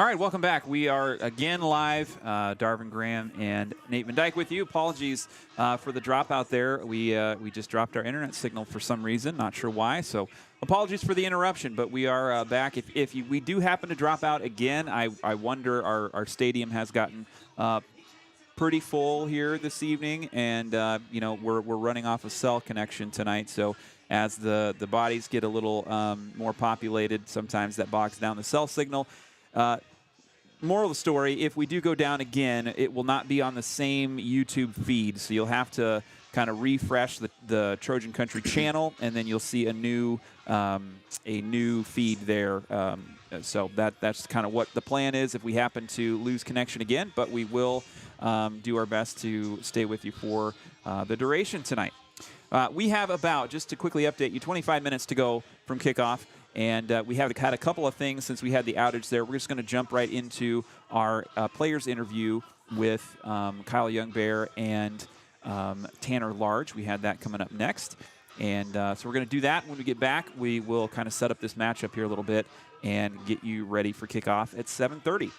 All right, welcome back. We are again live. Darvin Graham and Nate Van Dyke with you. Apologies for the dropout there. We just dropped our internet signal for some reason, not sure why. So apologies for the interruption, but we are back. If we do happen to drop out again, I wonder, our stadium has gotten pretty full here this evening, and we're running off a cell connection tonight. So as the bodies get a little more populated, sometimes that bogs down the cell signal. Moral of the story, if we do go down again, it will not be on the same YouTube feed, so you'll have to kind of refresh the Trojan Country channel, and then you'll see a new feed there. So that's kind of what the plan is if we happen to lose connection again, but we will do our best to stay with you for the duration tonight. We have about, just to quickly update you, 25 minutes to go from kickoff. And we have had a couple of things since we had the outage there. We're just going to jump right into our players interview with Kyle Youngbear and Tanner Large. We had that coming up next. And so we're going to do that. When we get back, we will kind of set up this matchup here a little bit and get you ready for kickoff at 7:30.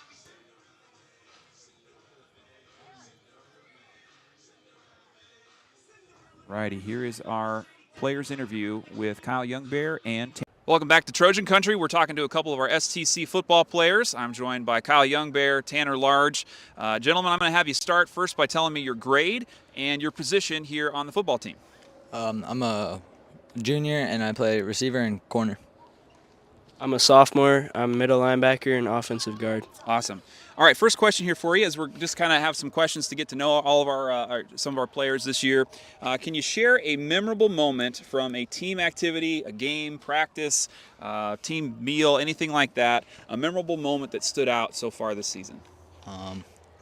Righty, here is our players interview with Kyle Youngbear and Tanner. Welcome back to Trojan Country. We're talking to a couple of our STC football players. I'm joined by Kyle Youngbear, Tanner Large. Gentlemen, I'm going to have you start first by telling me your grade and your position here on the football team. I'm a junior, and I play receiver and corner. I'm a sophomore. I'm middle linebacker and offensive guard. Awesome. All right, first question here for you, as we're just kind of have some questions to get to know all of some of our players this year. Can you share a memorable moment from a team activity, a game, practice, team meal, anything like that, a memorable moment that stood out so far this season?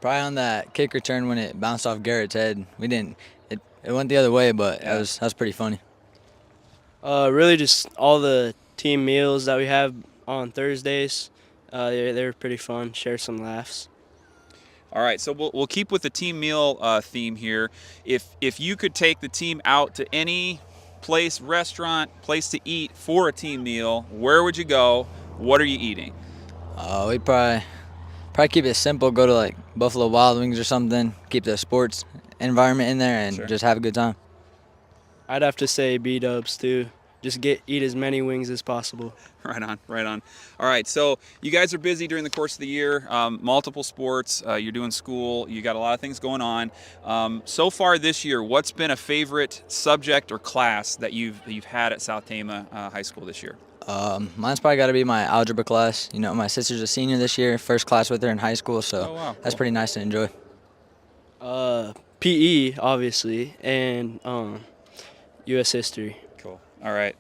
Probably on that kick return when it bounced off Garrett's head. It went the other way, but that was pretty funny. Really just all the team meals that we have on Thursdays. They're pretty fun. Share some laughs. All right, so we'll keep with the team meal theme here. If you could take the team out to any place, restaurant, place to eat for a team meal, where would you go? What are you eating? We'd probably keep it simple. Go to like Buffalo Wild Wings or something. Keep the sports environment in there and just have a good time. I'd have to say B-dubs too. Just eat as many wings as possible. Right on. All right, so you guys are busy during the course of the year, multiple sports, you're doing school, you got a lot of things going on. So far this year, what's been a favorite subject or class that you've had at South Tama High School this year? Mine's probably got to be my algebra class. You know, my sister's a senior this year, first class with her in high school, so that's pretty nice to enjoy. PE, obviously, and U.S. history. Cool. All right.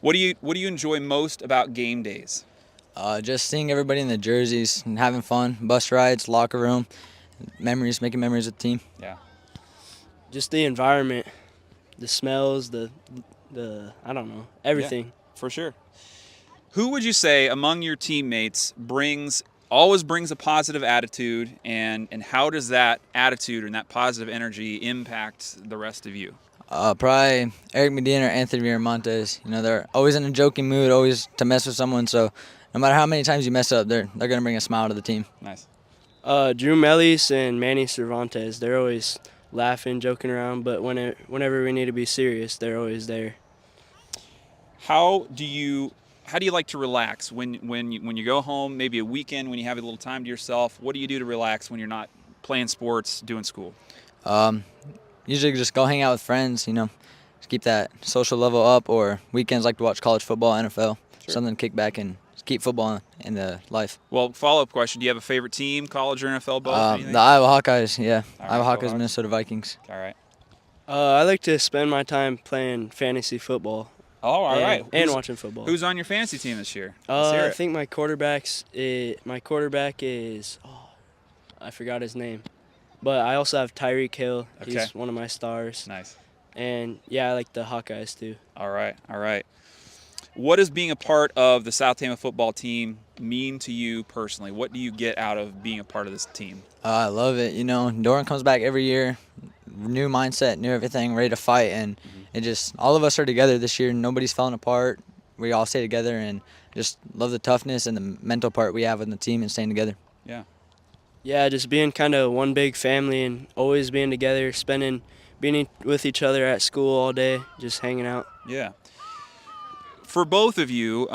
What do you enjoy most about game days? Just seeing everybody in the jerseys and having fun. Bus rides, locker room, memories, making memories with the team. Yeah. Just the environment, the smells, the I don't know, everything. Yeah, for sure. Who would you say among your teammates always brings a positive attitude, and how does that attitude and that positive energy impact the rest of you? Probably Eric Medina or Anthony Miramontes. You know, they're always in a joking mood, always to mess with someone. So no matter how many times you mess up, they're going to bring a smile to the team. Nice. Drew Mellis and Manny Cervantes, they're always laughing, joking around, but whenever we need to be serious, they're always there. How do you like to relax when you go home, maybe a weekend when you have a little time to yourself? What do you do to relax when you're not playing sports, doing school? Usually just go hang out with friends, you know, just keep that social level up, or weekends like to watch college football, NFL, something to kick back and keep football in the life. Well, follow-up question, do you have a favorite team, college or NFL, both? The Iowa Hawkeyes, yeah. Right, Iowa Hawkeyes, Minnesota Vikings. All right. I like to spend my time playing fantasy football. Oh, all right. And watching football. Who's on your fantasy team this year? I think my quarterback is, I forgot his name. But I also have Tyreek Hill. Okay. He's one of my stars. Nice. And, I like the Hawkeyes too. All right. What does being a part of the South Tama football team mean to you personally? What do you get out of being a part of this team? I love it. You know, Doran comes back every year, new mindset, new everything, ready to fight. And it just, all of us are together this year. Nobody's falling apart. We all stay together and just love the toughness and the mental part we have in the team and staying together. Yeah. Yeah, just being kind of one big family and always being together, being with each other at school all day, just hanging out. Yeah. For both of you,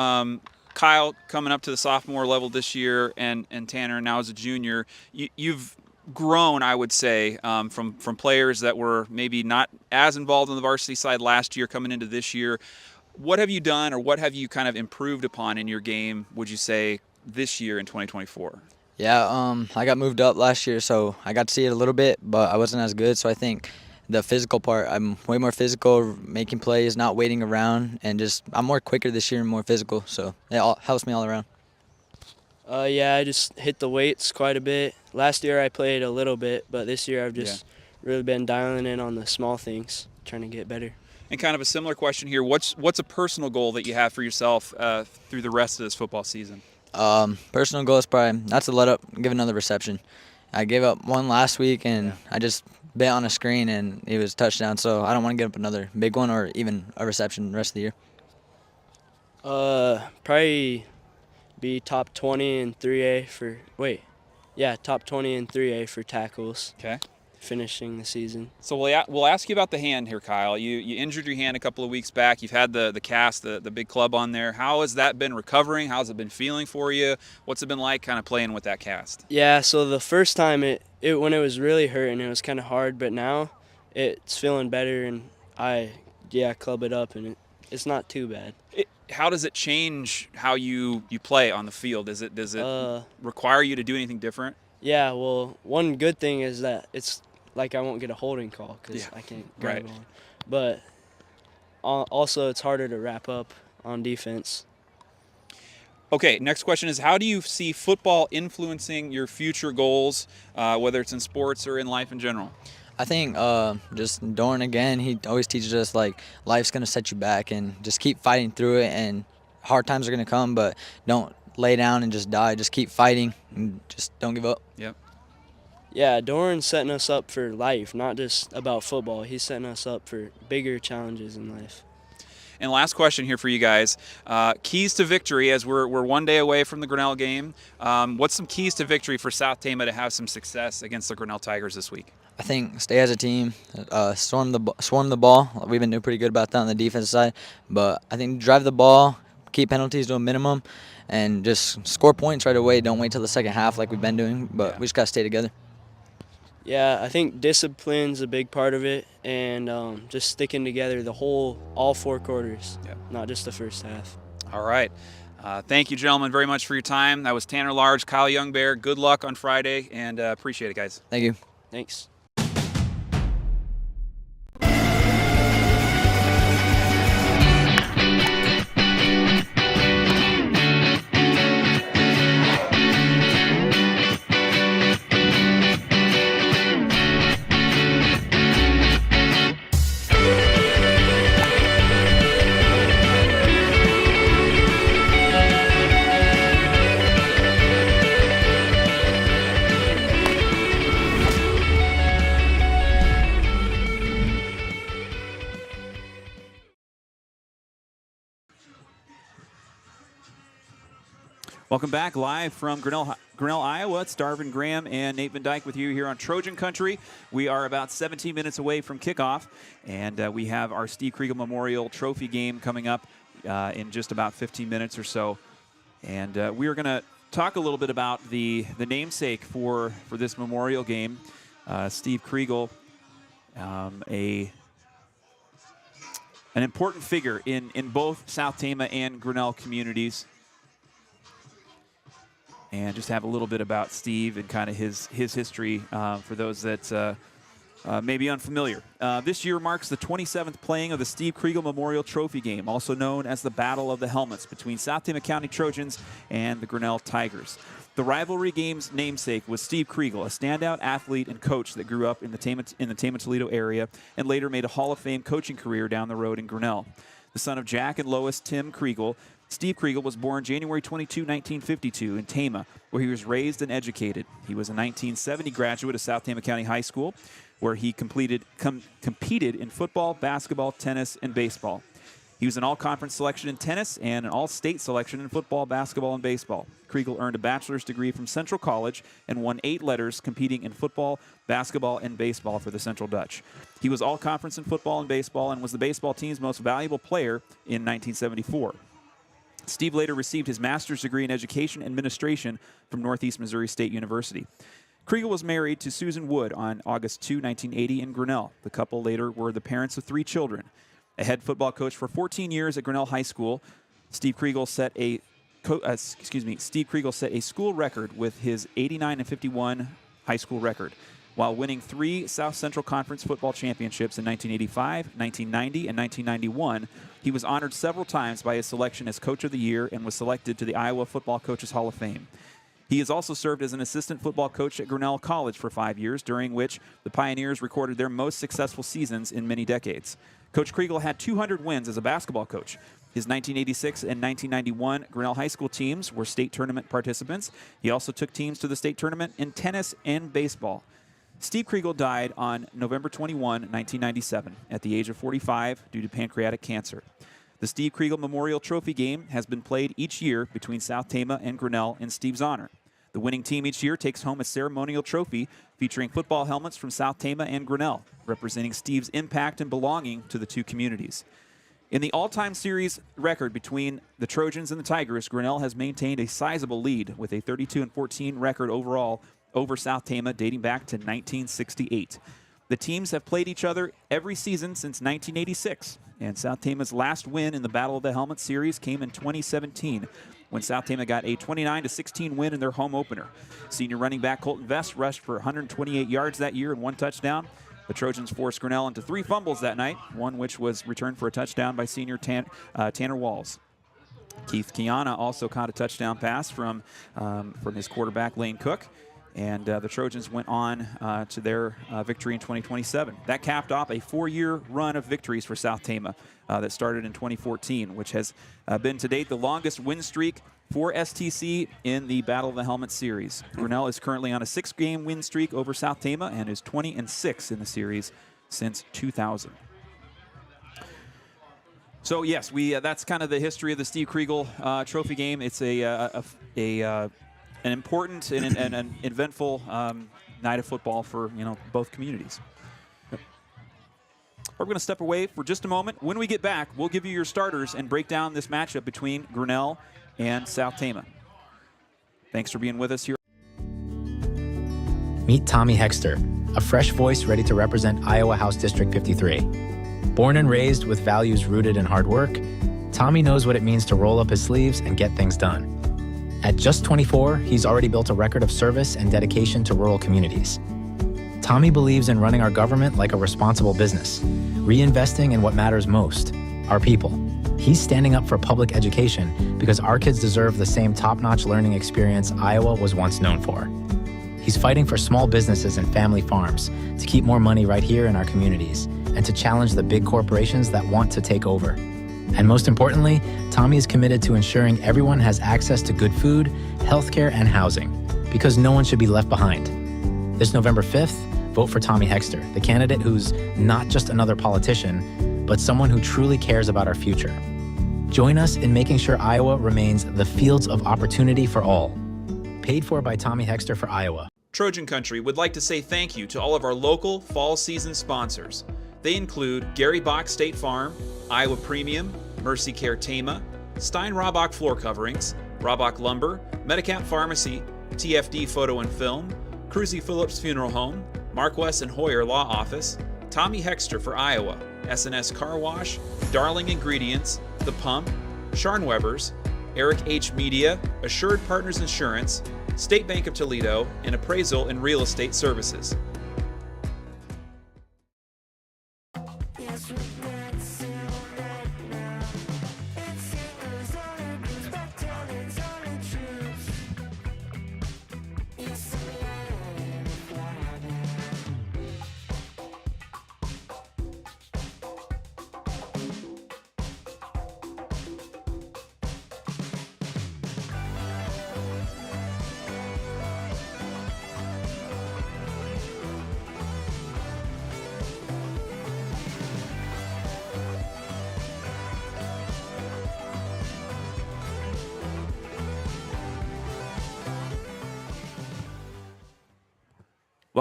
Kyle coming up to the sophomore level this year, and Tanner now as a junior, you've grown, I would say, from players that were maybe not as involved on the varsity side last year coming into this year. What have you done, or what have you kind of improved upon in your game, would you say, this year in 2024? Yeah, I got moved up last year, so I got to see it a little bit, but I wasn't as good. So I think the physical part, I'm way more physical, making plays, not waiting around, and just I'm more quicker this year and more physical. So it all helps me all around. Yeah, I just hit the weights quite a bit. Last year I played a little bit, but this year I've just really been dialing in on the small things, trying to get better. And kind of a similar question here. What's a personal goal that you have for yourself through the rest of this football season? Personal goal is probably not to let up, give another reception. I gave up one last week, and I just bit on a screen, and it was a touchdown. So I don't want to give up another big one or even a reception the rest of the year. Probably be top 20 in 3A for top 20 in 3A for tackles. Okay. Finishing the season. So we'll ask you about the hand here, Kyle. You injured your hand a couple of weeks back. You've had the cast, the big club on there. How has that been recovering? How's it been feeling for you? What's it been like kind of playing with that cast? Yeah, so the first time it when it was really hurting, it was kind of hard, but now it's feeling better, and I club it up, and it's not too bad. How does it change how you play on the field? Does it require you to do anything different? Yeah, well, one good thing is that it's like I won't get a holding call because I can't grab on. But also it's harder to wrap up on defense. Okay, next question is, how do you see football influencing your future goals, whether it's in sports or in life in general? I think just Dorn, again, he always teaches us, like, life's going to set you back, and just keep fighting through it, and hard times are going to come, but don't lay down and just die. Just keep fighting and just don't give up. Yep. Yeah, Doran's setting us up for life, not just about football. He's setting us up for bigger challenges in life. And last question here for you guys. Keys to victory, as we're one day away from the Grinnell game. What's some keys to victory for South Tama to have some success against the Grinnell Tigers this week? I think stay as a team, swarm the ball. We've been doing pretty good about that on the defensive side. But I think drive the ball, keep penalties to a minimum, and just score points right away. Don't wait till the second half like we've been doing, but we just got to stay together. Yeah, I think discipline's a big part of it, and just sticking together all 4 quarters, not just the first half. All right. Thank you, gentlemen, very much for your time. That was Tanner Large, Kyle Youngbear. Good luck on Friday, and appreciate it, guys. Thank you. Thanks. Welcome back live from Grinnell, Iowa. It's Darvin Graham and Nate Van Dyke with you here on Trojan Country. We are about 17 minutes away from kickoff, and we have our Steve Kriegel Memorial Trophy game coming up in just about 15 minutes or so. And we are going to talk a little bit about the namesake for this Memorial game, Steve Kriegel, an important figure in both South Tama and Grinnell communities. And just have a little bit about Steve and kind of his history for those that may be unfamiliar. This year marks the 27th playing of the Steve Kriegel Memorial Trophy game, also known as the Battle of the Helmets, between South Tama County Trojans and the Grinnell Tigers. The rivalry game's namesake was Steve Kriegel, a standout athlete and coach that grew up in the Tama-Toledo area and later made a Hall of Fame coaching career down the road in Grinnell. The son of Jack and Lois Tim Kriegel, Steve Kriegel was born January 22, 1952 in Tama, where he was raised and educated. He was a 1970 graduate of South Tama County High School, where he competed in football, basketball, tennis, and baseball. He was an all-conference selection in tennis and an all-state selection in football, basketball, and baseball. Kriegel earned a bachelor's degree from Central College and won 8 letters competing in football, basketball, and baseball for the Central Dutch. He was all-conference in football and baseball and was the baseball team's most valuable player in 1974. Steve later received his master's degree in education administration from Northeast Missouri State University. Kriegel was married to Susan Wood on August 2, 1980 in Grinnell. The couple later were the parents of 3 children. A head football coach for 14 years at Grinnell High School, Steve Kriegel set a school record with his 89-51 high school record, while winning 3 South Central Conference football championships in 1985, 1990, and 1991. He was honored several times by his selection as Coach of the Year and was selected to the Iowa Football Coaches Hall of Fame. He has also served as an assistant football coach at Grinnell College for 5 years, during which the Pioneers recorded their most successful seasons in many decades. Coach Kriegel had 200 wins as a basketball coach. His 1986 and 1991 Grinnell High School teams were state tournament participants. He also took teams to the state tournament in tennis and baseball. Steve Kriegel died on November 21, 1997, at the age of 45 due to pancreatic cancer. The Steve Kriegel Memorial Trophy game has been played each year between South Tama and Grinnell in Steve's honor. The winning team each year takes home a ceremonial trophy featuring football helmets from South Tama and Grinnell, representing Steve's impact and belonging to the 2 communities. In the all-time series record between the Trojans and the Tigers, Grinnell has maintained a sizable lead with a 32-14 record overall over South Tama dating back to 1968. The teams have played each other every season since 1986, and South Tama's last win in the Battle of the Helmet series came in 2017, when South Tama got a 29-16 win in their home opener. Senior running back Colton Vest rushed for 128 yards that year and 1 touchdown. The Trojans forced Grinnell into 3 fumbles that night, one which was returned for a touchdown by senior Tanner Walls. Keith Kiana also caught a touchdown pass from his quarterback Lane Cook. And the Trojans went on to their victory in 2027. That capped off a 4-year run of victories for South Tama that started in 2014, which has been to date the longest win streak for STC in the Battle of the Helmet series. Grinnell is currently on a 6-game win streak over South Tama and is 20-6 in the series since 2000. So yes, that's kind of the history of the Steve Kriegel Trophy game. It's an important and an eventful night of football for both communities. We're going to step away for just a moment. When we get back, we'll give you your starters and break down this matchup between Grinnell and South Tama. Thanks for being with us here. Meet Tommy Hexter, a fresh voice ready to represent Iowa House District 53. Born and raised with values rooted in hard work, Tommy knows what it means to roll up his sleeves and get things done. At just 24, he's already built a record of service and dedication to rural communities. Tommy believes in running our government like a responsible business, reinvesting in what matters most, our people. He's standing up for public education because our kids deserve the same top-notch learning experience Iowa was once known for. He's fighting for small businesses and family farms to keep more money right here in our communities and to challenge the big corporations that want to take over. And most importantly, Tommy is committed to ensuring everyone has access to good food, healthcare, and housing, because no one should be left behind. This November 5th, vote for Tommy Hexter, the candidate who's not just another politician, but someone who truly cares about our future. Join us in making sure Iowa remains the fields of opportunity for all. Paid for by Tommy Hexter for Iowa. Trojan Country would like to say thank you to all of our local fall season sponsors. They include Gary Bock State Farm, Iowa Premium, MercyCare Tama, Stein-Hrabak Floor Coverings, Hrabak Lumber, Medicap Pharmacy, TFD Photo and Film, Kruse-Phillips Funeral Home, Marquess and Hoyer Law Office, Tommy Hexter for Iowa, S&S Car Wash, Darling Ingredients, The Pump, Scharnweber's, Eric H. Media, Assured Partners Insurance, State Bank of Toledo, and Appraisal and Real Estate Services.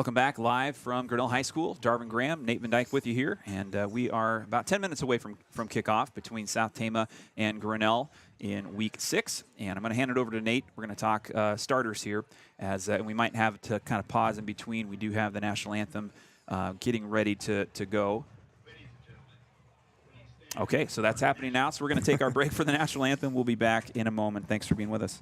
Welcome back live from Grinnell High School. Darvin Graham, Nate Dyke with you here. And we are about 10 minutes away from kickoff between South Tama and Grinnell in Week 6. And I'm going to hand it over to Nate. We're going to talk starters here. And we might have to kind of pause in between. We do have the national anthem getting ready to go. Okay, so that's happening now. So we're going to take our break for the national anthem. We'll be back in a moment. Thanks for being with us.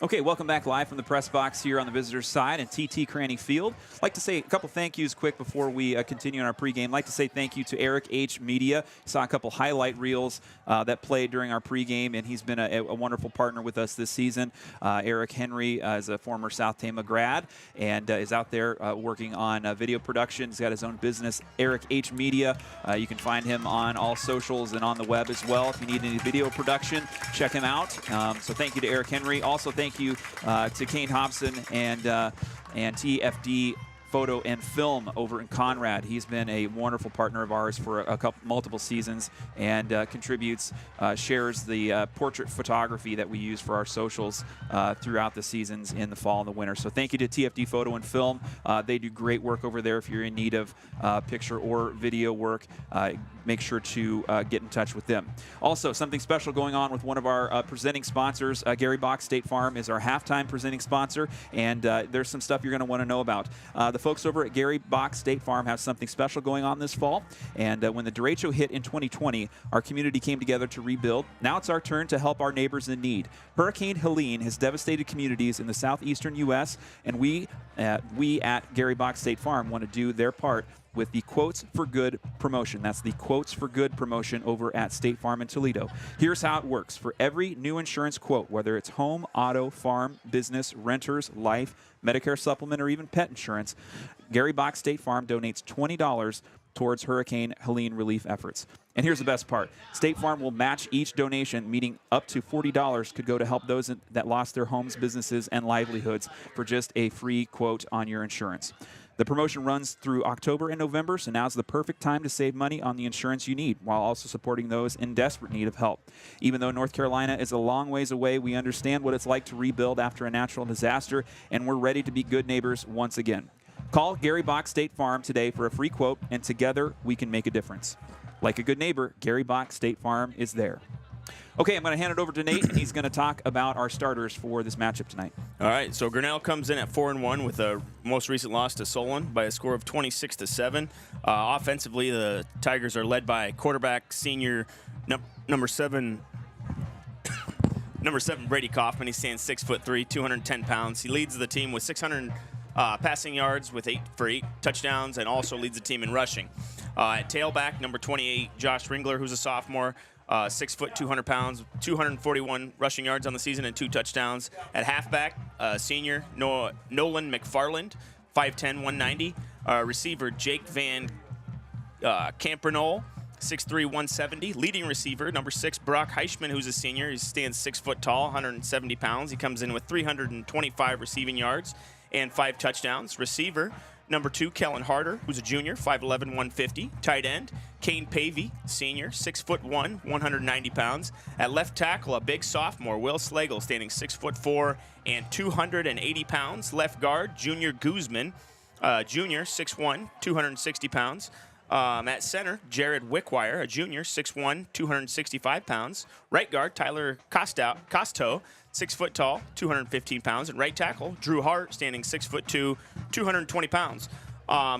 Okay, welcome back live from the press box here on the visitors' side in TT Cranny Field. I'd like to say a couple thank yous quick before we continue on our pregame. I'd like to say thank you to Eric H. Media. Saw a couple highlight reels that played during our pregame, and he's been a wonderful partner with us this season. Eric Henry is a former South Tama grad and is out there working on video production. He's got his own business, Eric H. Media. You can find him on all socials and on the web as well. If you need any video production, check him out. So thank you to Eric Henry. Also, thank you to Kane Hobson and TFD Photo and Film over in Conrad. He's been a wonderful partner of ours for multiple seasons and contributes, shares the portrait photography that we use for our socials throughout the seasons in the fall and the winter. So thank you to TFD Photo and Film. They do great work over there. If you're in need of picture or video work, make sure to get in touch with them. Also, something special going on with one of our presenting sponsors. Gary Bock State Farm is our halftime presenting sponsor, and there's some stuff you're going to want to know about. The folks over at Gary Bock State Farm have something special going on this fall, and when the derecho hit in 2020, our community came together to rebuild. Now it's our turn to help our neighbors in need. Hurricane Helene has devastated communities in the southeastern U.S., and we at Gary Bock State Farm want to do their part with the Quotes for Good promotion. That's the Quotes for Good promotion over at State Farm in Toledo. Here's how it works. For every new insurance quote, whether it's home, auto, farm, business, renters, life, Medicare supplement, or even pet insurance, Gary Bock State Farm donates $20 towards Hurricane Helene relief efforts. And here's the best part. State Farm will match each donation, meaning up to $40 could go to help those that lost their homes, businesses, and livelihoods for just a free quote on your insurance. The promotion runs through October and November, so now's the perfect time to save money on the insurance you need while also supporting those in desperate need of help. Even though North Carolina is a long ways away, we understand what it's like to rebuild after a natural disaster, and we're ready to be good neighbors once again. Call Gary Bock State Farm today for a free quote, and together we can make a difference. Like a good neighbor, Gary Bock State Farm is there. Okay, I'm going to hand it over to Nate, and he's going to talk about our starters for this matchup tonight. All right, so Grinnell comes in at 4-1 with a most recent loss to Solon by a score of 26-7. Offensively, the Tigers are led by quarterback senior number 7 Brady Kaufman. He stands 6'3", 210 pounds. He leads the team with 600 passing yards with 8 touchdowns, and also leads the team in rushing. At tailback, number 28, Josh Ringler, who's a sophomore. 6 foot, 200 pounds, 241 rushing yards on the season and 2 touchdowns. At halfback, senior Nolan McFarland, 5'10", 190. Receiver Jake Van Campernol, 6'3", 170. Leading receiver, number 6, Brock Heischman, who's a senior. He stands 6 foot tall, 170 pounds. He comes in with 325 receiving yards and 5 touchdowns. Receiver Number 2, Kellen Harder, who's a junior, 5'11", 150. Tight end, Kane Pavey, senior, 6'1", 190 pounds. At left tackle, a big sophomore, Will Slagle, standing 6'4" and 280 pounds. Left guard, Junior Guzman, junior, 6'1", 260 pounds. At center, Jared Wickwire, a junior, 6'1", 265 pounds. Right guard, Tyler Costo, 6 foot tall, 215 pounds. And right tackle, Drew Hart, standing 6'2", 220 pounds.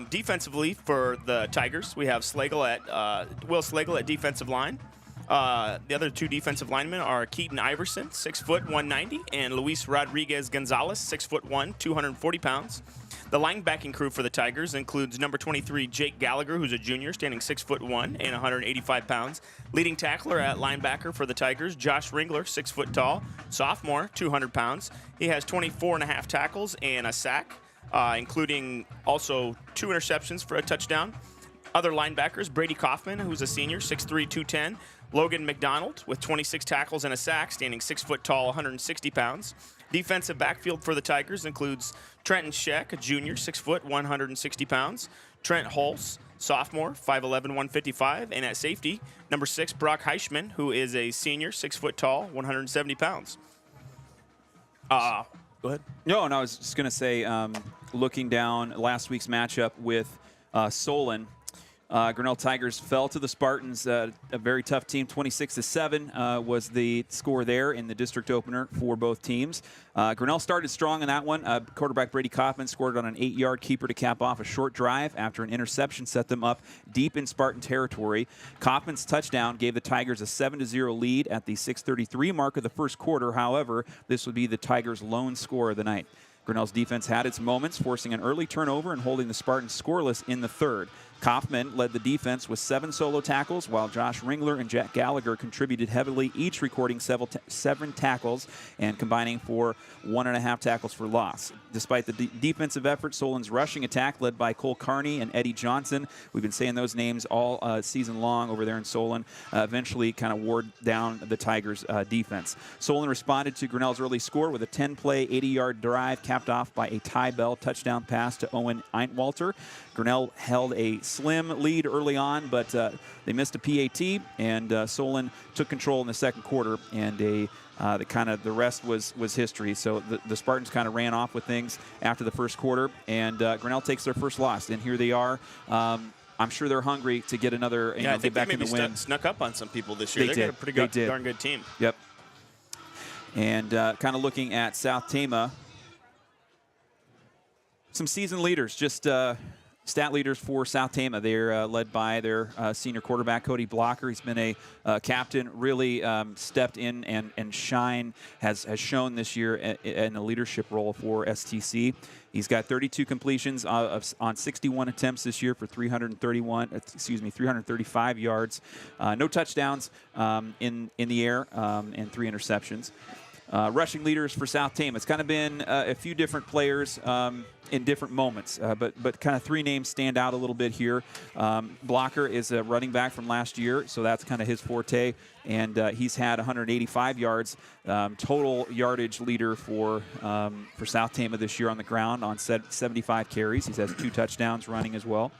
Defensively for the Tigers, we have Will Slagle at defensive line. The other 2 defensive linemen are Keaton Iverson, 6 foot 190, and Luis Rodriguez Gonzalez, 6'1", 240 pounds. The linebacking crew for the Tigers includes number 23 Jake Gallagher, who's a junior, standing 6'1" and 185 pounds. Leading tackler at linebacker for the Tigers, Josh Ringler, 6 foot tall, sophomore, 200 pounds. He has 24.5 tackles and a sack, including also 2 interceptions for a touchdown. Other linebackers, Brady Kaufman, who's a senior, 6'3", 210. Logan McDonald with 26 tackles and a sack, standing 6 foot tall, 160 pounds. Defensive backfield for the Tigers includes Trenton Scheck, a junior, 6 foot, 160 pounds. Trent Hulse, sophomore, 5'11", 155. And at safety, number 6, Brock Heischman, who is a senior, 6 foot tall, 170 pounds. Go ahead. No, I was just going to say, looking down last week's matchup with Solon, Grinnell Tigers fell to the Spartans, a very tough team. 26-7 was the score there in the district opener for both teams. Grinnell started strong in that one. Quarterback Brady Kaufman scored on an 8-yard keeper to cap off a short drive after an interception set them up deep in Spartan territory. Kaufman's touchdown gave the Tigers a 7-0 lead at the 6:33 mark of the first quarter. However, this would be the Tigers' lone score of the night. Grinnell's defense had its moments, forcing an early turnover and holding the Spartans scoreless in the third. Kaufman led the defense with 7 solo tackles, while Josh Ringler and Jack Gallagher contributed heavily, each recording 7 tackles and combining for 1.5 tackles for loss. Despite the defensive effort, Solon's rushing attack, led by Cole Carney and Eddie Johnson, we've been saying those names all season long over there in Solon, eventually kind of wore down the Tigers' defense. Solon responded to Grinnell's early score with a 10-play, 80-yard drive capped off by a tie bell touchdown pass to Owen Eintwalter. Grinnell held a slim lead early on, but they missed a PAT, and Solon took control in the second quarter, and the rest was history. So the Spartans kind of ran off with things after the first quarter, and Grinnell takes their first loss, and here they are. I'm sure they're hungry to get another, get back in the win. Snuck up on some people this year. They got a pretty darn good team. Yep. And kind of looking at South Tama, some season leaders, just stat leaders for South Tama. They're led by their senior quarterback, Cody Blocker. He's been a captain, really stepped in and has shown this year in a leadership role for STC. He's got 32 completions on 61 attempts this year for 335 yards. No touchdowns in the air, and 3 interceptions. Rushing leaders for South Tama. It's kind of been a few different players in different moments, but kind of 3 names stand out a little bit here. Blocker is a running back from last year, so that's kind of his forte, and he's had 185 yards. Total yardage leader for South Tama this year on the ground on 75 carries. He has 2 touchdowns running as well.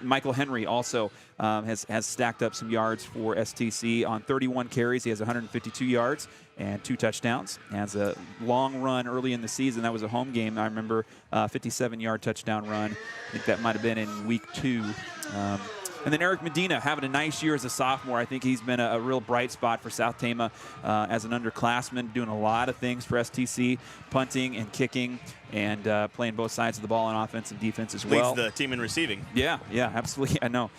Michael Henry also has stacked up some yards for STC on 31 carries. He has 152 yards and 2 touchdowns. Has a long run early in the season. That was a home game. I remember 57-yard touchdown run. I think that might have been in week 2. And then Eric Medina having a nice year as a sophomore. I think he's been a real bright spot for South Tama as an underclassman, doing a lot of things for STC, punting and kicking, and playing both sides of the ball on offense and defense as well. Leads the team in receiving. Yeah, absolutely. I know.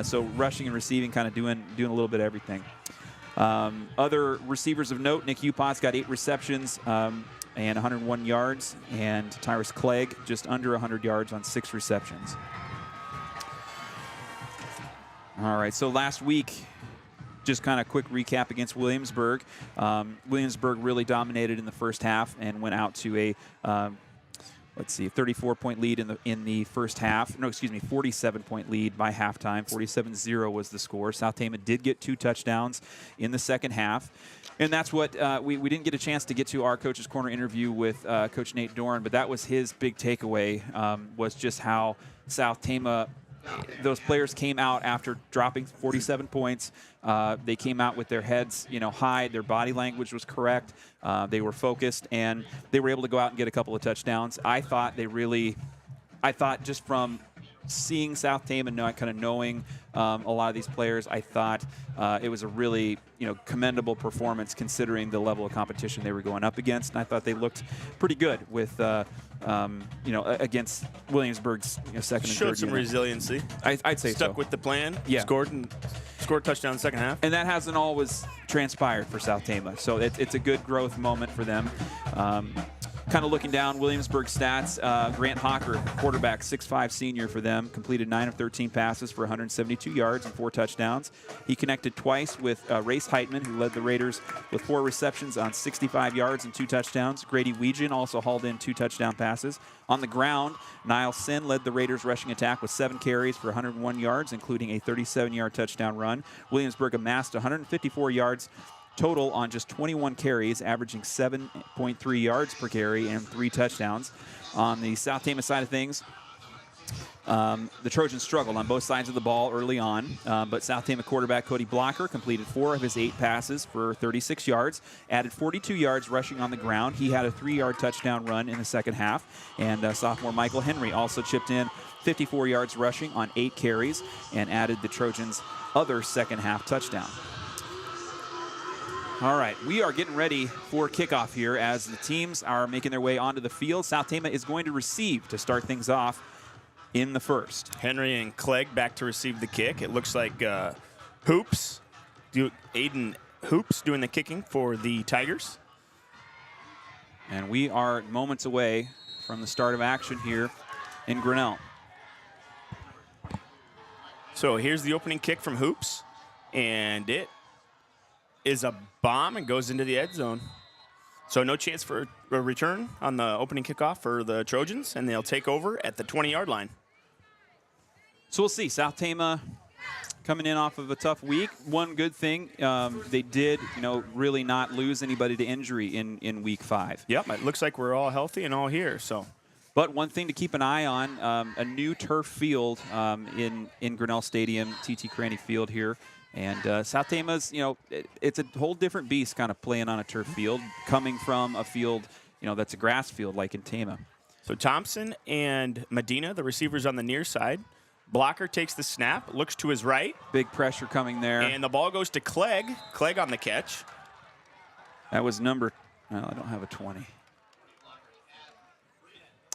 So rushing and receiving, kind of doing a little bit of everything. Other receivers of note, Nick Upot's got 8 receptions and 101 yards, and Tyrus Clegg just under 100 yards on 6 receptions. All right, so last week, just kind of quick recap against Williamsburg. Williamsburg really dominated in the first half and went out to a let's see, 34-point lead in the first half. No, excuse me, 47-point lead by halftime. 47-0 was the score. South Tama did get 2 touchdowns in the second half. And that's what we didn't get a chance to get to our Coach's Corner interview with Coach Nate Dorn, but that was his big takeaway, was just how South Tama, those players came out after dropping 47 points. They came out with their heads, high. Their body language was correct. They were focused, and they were able to go out and get a couple of touchdowns. I thought just from seeing South Tama, knowing a lot of these players, I thought it was a really commendable performance considering the level of competition they were going up against. And I thought they looked pretty good with against Williamsburg's second and third. Showed some resiliency. I'd say Stuck with the plan. Yeah. Scored a touchdown in the second half. And that hasn't always transpired for South Tama. So it's a good growth moment for them. Kind of looking down Williamsburg stats, Grant Hawker, quarterback, 6'5" senior for them, completed 9 of 13 passes for 172 yards and 4 touchdowns. He connected twice with Race Heitman, who led the Raiders with 4 receptions on 65 yards and 2 touchdowns. Grady Weegan also hauled in 2 touchdown passes. On the ground, Niall Sin led the Raiders rushing attack with 7 carries for 101 yards, including a 37-yard touchdown run. Williamsburg amassed 154 yards total on just 21 carries, averaging 7.3 yards per carry and 3 touchdowns. On the South Tama side of things, the Trojans struggled on both sides of the ball early on, but South Tama quarterback Cody Blocker completed 4 of his 8 passes for 36 yards, added 42 yards rushing on the ground. He had a 3-yard touchdown run in the second half, and sophomore Michael Henry also chipped in 54 yards rushing on 8 carries and added the Trojans' other second half touchdown. All right, we are getting ready for kickoff here as the teams are making their way onto the field. South Tama is going to receive to start things off in the first. Henry and Clegg back to receive the kick. It looks like Aiden Hoops doing the kicking for the Tigers. And we are moments away from the start of action here in Grinnell. So here's the opening kick from Hoops, and it is a bomb and goes into the end zone. So no chance for a return on the opening kickoff for the Trojans, and they'll take over at the 20-yard line. So we'll see. South Tama coming in off of a tough week. One good thing, they did, really not lose anybody to injury in week 5. Yep, it looks like we're all healthy and all here. But one thing to keep an eye on, a new turf field in Grinnell Stadium, TT Cranny Field here. And South Tama's, it's a whole different beast kind of playing on a turf field, coming from a field, that's a grass field like in Tama. So Thompson and Medina, the receivers on the near side. Blocker takes the snap, looks to his right. Big pressure coming there. And the ball goes to Clegg. Clegg on the catch. That was I don't have a 20.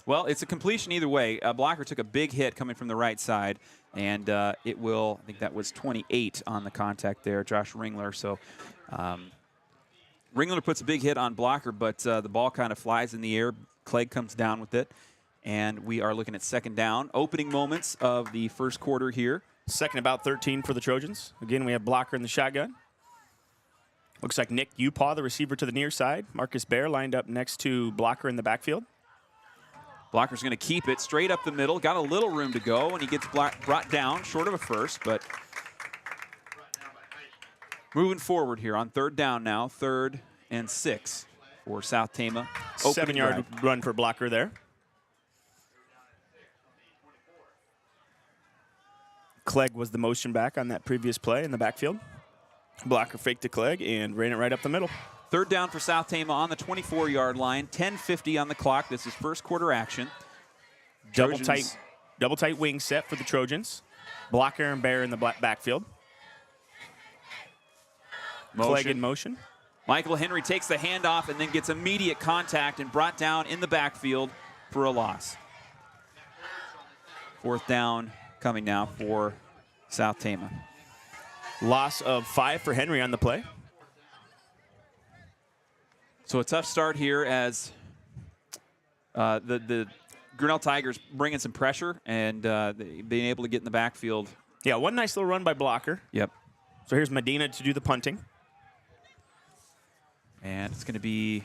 Well, it's a completion either way. Blocker took a big hit coming from the right side, and I think that was 28 on the contact there, Josh Ringler. So Ringler puts a big hit on Blocker, but the ball kind of flies in the air. Clegg comes down with it, and we are looking at second down. Opening moments of the first quarter here. Second about 13 for the Trojans. Again, we have Blocker in the shotgun. Looks like Nick Upaw, the receiver to the near side. Marcus Bear lined up next to Blocker in the backfield. Blocker's going to keep it straight up the middle. Got a little room to go, and he gets brought down, short of a first, but moving forward here on third down now, 3rd and 6 for South Tama. 7-yard run for Blocker there. Clegg was the motion back on that previous play in the backfield. Blocker faked to Clegg and ran it right up the middle. 3rd down for South Tama on the 24-yard line. 10:50 on the clock. This is first quarter action. Double tight wing set for the Trojans. Blocker and Bear in the backfield. Clegg in motion. Michael Henry takes the handoff and then gets immediate contact and brought down in the backfield for a loss. 4th down coming now for South Tama. Loss of 5 for Henry on the play. So a tough start here as the Grinnell Tigers bringing some pressure and being able to get in the backfield. Yeah, one nice little run by Blocker. Yep. So here's Medina to do the punting. And it's going to be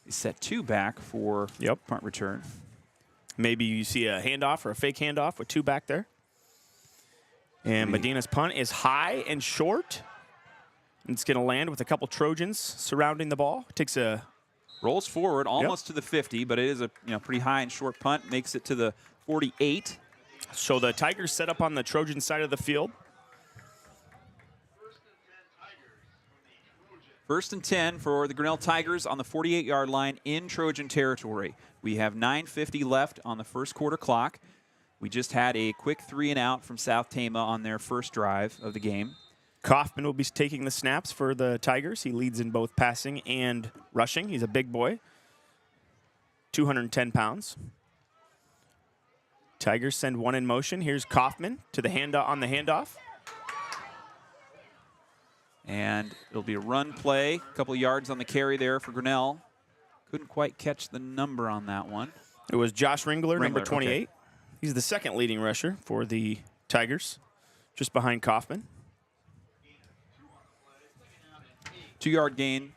set 2 back for punt return. Maybe you see a handoff or a fake handoff with 2 back there. And Medina's punt is high and short. It's going to land with a couple Trojans surrounding the ball. Takes a rolls forward almost to the 50, but it is a pretty high and short punt. Makes it to the 48. So the Tigers set up on the Trojan side of the field. 1st and 10 for the Grinnell Tigers on the 48-yard line in Trojan territory. We have 9:50 left on the first quarter clock. We just had a quick 3-and-out from South Tama on their first drive of the game. Kaufman will be taking the snaps for the Tigers. He leads in both passing and rushing. He's a big boy, 210 pounds. Tigers send one in motion. Here's Kaufman to the on the handoff. And it'll be a run play, a couple of yards on the carry there for Grinnell. Couldn't quite catch the number on that one. It was Josh Ringler, number 28. Okay. He's the second leading rusher for the Tigers, just behind Kaufman. 2-yard gain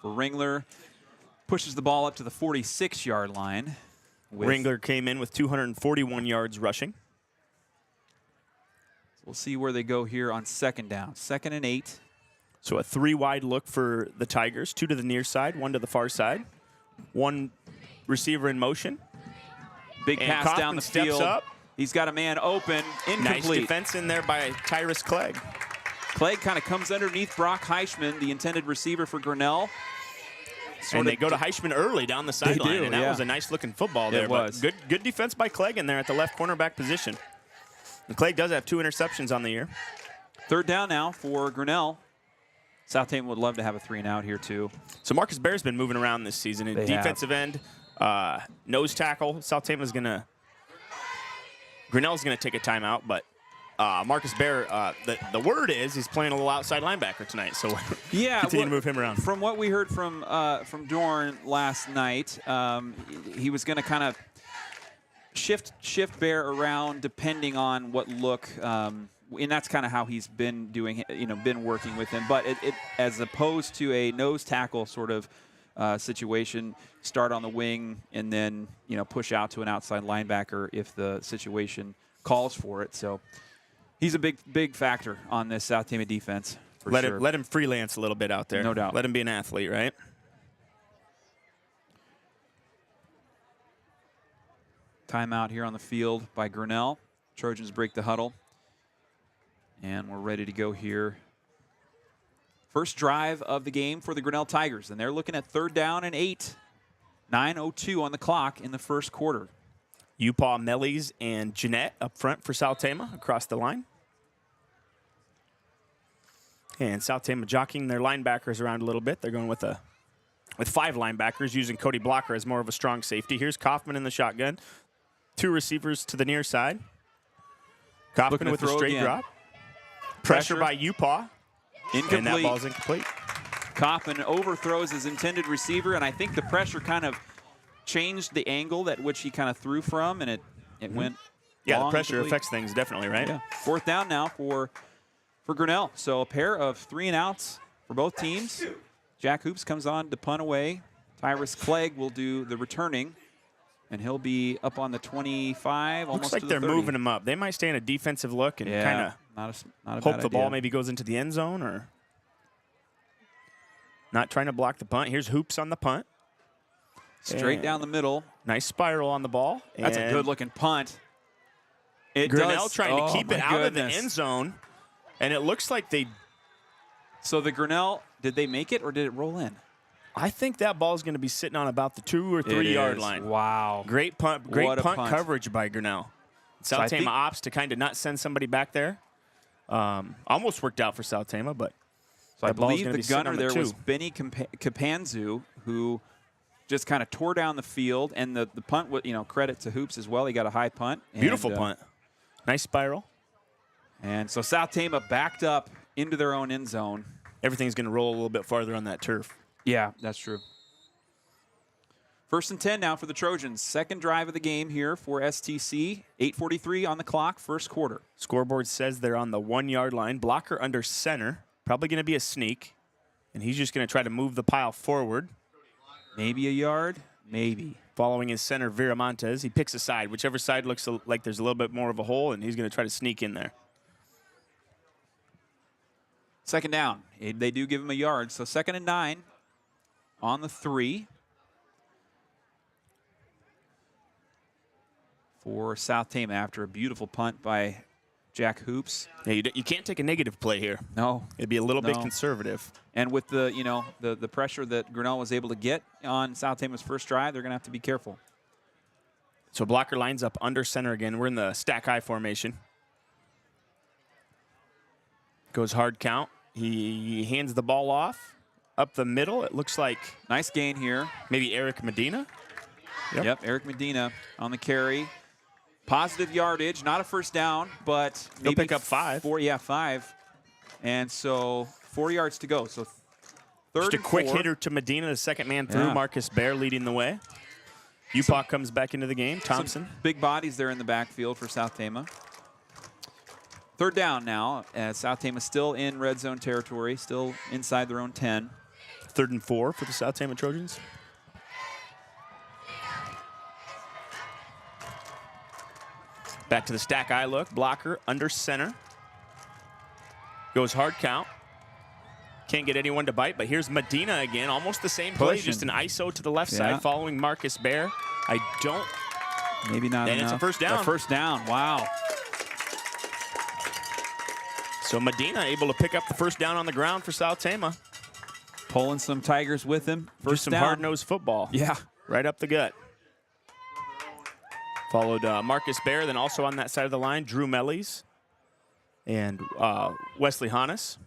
for Ringler. Pushes the ball up to the 46-yard line. Ringler came in with 241 yards rushing. We'll see where they go here on 2nd down. 2nd and 8. So a 3-wide look for the Tigers. 2 to the near side, 1 to the far side. 1 receiver in motion. Big pass Kaufman down the steps field. Up. He's got a man open. Incomplete. Nice defense in there by Tyrus Clegg. Clegg kind of comes underneath Brock Heischman, the intended receiver for Grinnell. And they go to Heischman early down the sideline, and that was a nice-looking football there. It was. But good defense by Clegg in there at the left cornerback position. And Clegg does have 2 interceptions on the year. 3rd down now for Grinnell. South Tama would love to have a 3-and-out here, too. So Marcus Bear's been moving around this season. In defensive end, nose tackle, South Tama's going to – Grinnell's going to take a timeout, but Marcus Bear, the word is he's playing a little outside linebacker tonight, so continue to move him around. From what we heard from Dorn last night, he was going to kind of shift Bear around depending on what look, and that's kind of how he's been doing, been working with him. But it as opposed to a nose tackle sort of situation, start on the wing and then push out to an outside linebacker if the situation calls for it. So he's a big factor on this South Tama defense. Let him freelance a little bit out there. No doubt. Let him be an athlete, right? Timeout here on the field by Grinnell. Trojans break the huddle. And we're ready to go here. First drive of the game for the Grinnell Tigers. And they're looking at 3rd down and 8. 9:02 on the clock in the first quarter. Upaw, Mellies, and Jeanette up front for South Tama across the line. And South Tama jockeying their linebackers around a little bit. They're going with 5 linebackers, using Cody Blocker as more of a strong safety. Here's Kaufman in the shotgun. 2 receivers to the near side. Kaufman with a straight drop. Pressure by Upaw. Incomplete. And that ball's incomplete. Kaufman overthrows his intended receiver, and I think the pressure kind of changed the angle at which he kind of threw from, and it went. Yeah, the pressure affects things definitely, right? Yeah. 4th down now for Grinnell. So a pair of 3-and-outs for both teams. Jack Hoops comes on to punt away. Tyrus Clegg will do the returning, and he'll be up on the 25, almost Looks like to the they're 30. moving him up. They might stay in a defensive look and kind of hope the ball maybe goes into the end zone, or not trying to block the punt. Here's Hoops on the punt. Straight down the middle. Nice spiral on the ball. That's a good-looking punt. Grinnell trying to keep it out of the end zone, and it looks like they... So the Grinnell, did they make it or did it roll in? I think that ball's going to be sitting on about the 2 or 3 yard line. Wow. Great punt coverage by Grinnell. South Tama opts to kind of not send somebody back there. Almost worked out for South Tama, but so I believe the gunner there was Benny Capanzu, who just kind of tore down the field, and the punt, credit to Hoops as well. He got a high punt. Beautiful punt. Nice spiral. And so South Tama backed up into their own end zone. Everything's going to roll a little bit farther on that turf. Yeah, that's true. 1st and 10 now for the Trojans. 2nd drive of the game here for STC. 8:43 on the clock, first quarter. Scoreboard says they're on the 1 yard line. Blocker under center. Probably going to be a sneak. And he's just going to try to move the pile forward. Maybe a yard, maybe. Following his center, Viramontes, he picks a side. Whichever side looks like there's a little bit more of a hole, and he's going to try to sneak in there. Second down. They do give him a yard, so 2nd and 9 on the 3 for South Tama after a beautiful punt by Jack Hoops. Yeah, you can't take a negative play here. No. It'd be a little bit conservative. And with the, the pressure that Grinnell was able to get on South Tama's first drive, they're going to have to be careful. So blocker lines up under center again. We're in the stack high formation. Goes hard count. He hands the ball off up the middle. It looks like Nice gain here. maybe Eric Medina. Yep, Eric Medina on the carry. Positive yardage, not a first down, but He'll maybe pick up 5. 5. And so 4 yards to go. So third Just a and quick 4. hitter to Medina, the second man through. Yeah. Marcus Bear leading the way. Upok comes back into the game. Thompson. Some big bodies there in the backfield for South Tama. Third down now, as South Tama still in red zone territory, still inside their own 10. 3rd and 4 for the South Tama Trojans. Back to the stack eye look. Blocker under center. Goes hard count. Can't get anyone to bite, but here's Medina again. Almost the same play, Pushing. just an ISO to the left Yeah. side following Marcus Bear. Maybe not And enough. it's a first down. A first down, wow. So Medina able to pick up the first down on the ground for South Tama. Pulling some Tigers with him. First Just some down. hard-nosed football. Yeah. Right up the gut. Followed Marcus Bear, then also on that side of the line, Drew Mellies and Wesley Hannes.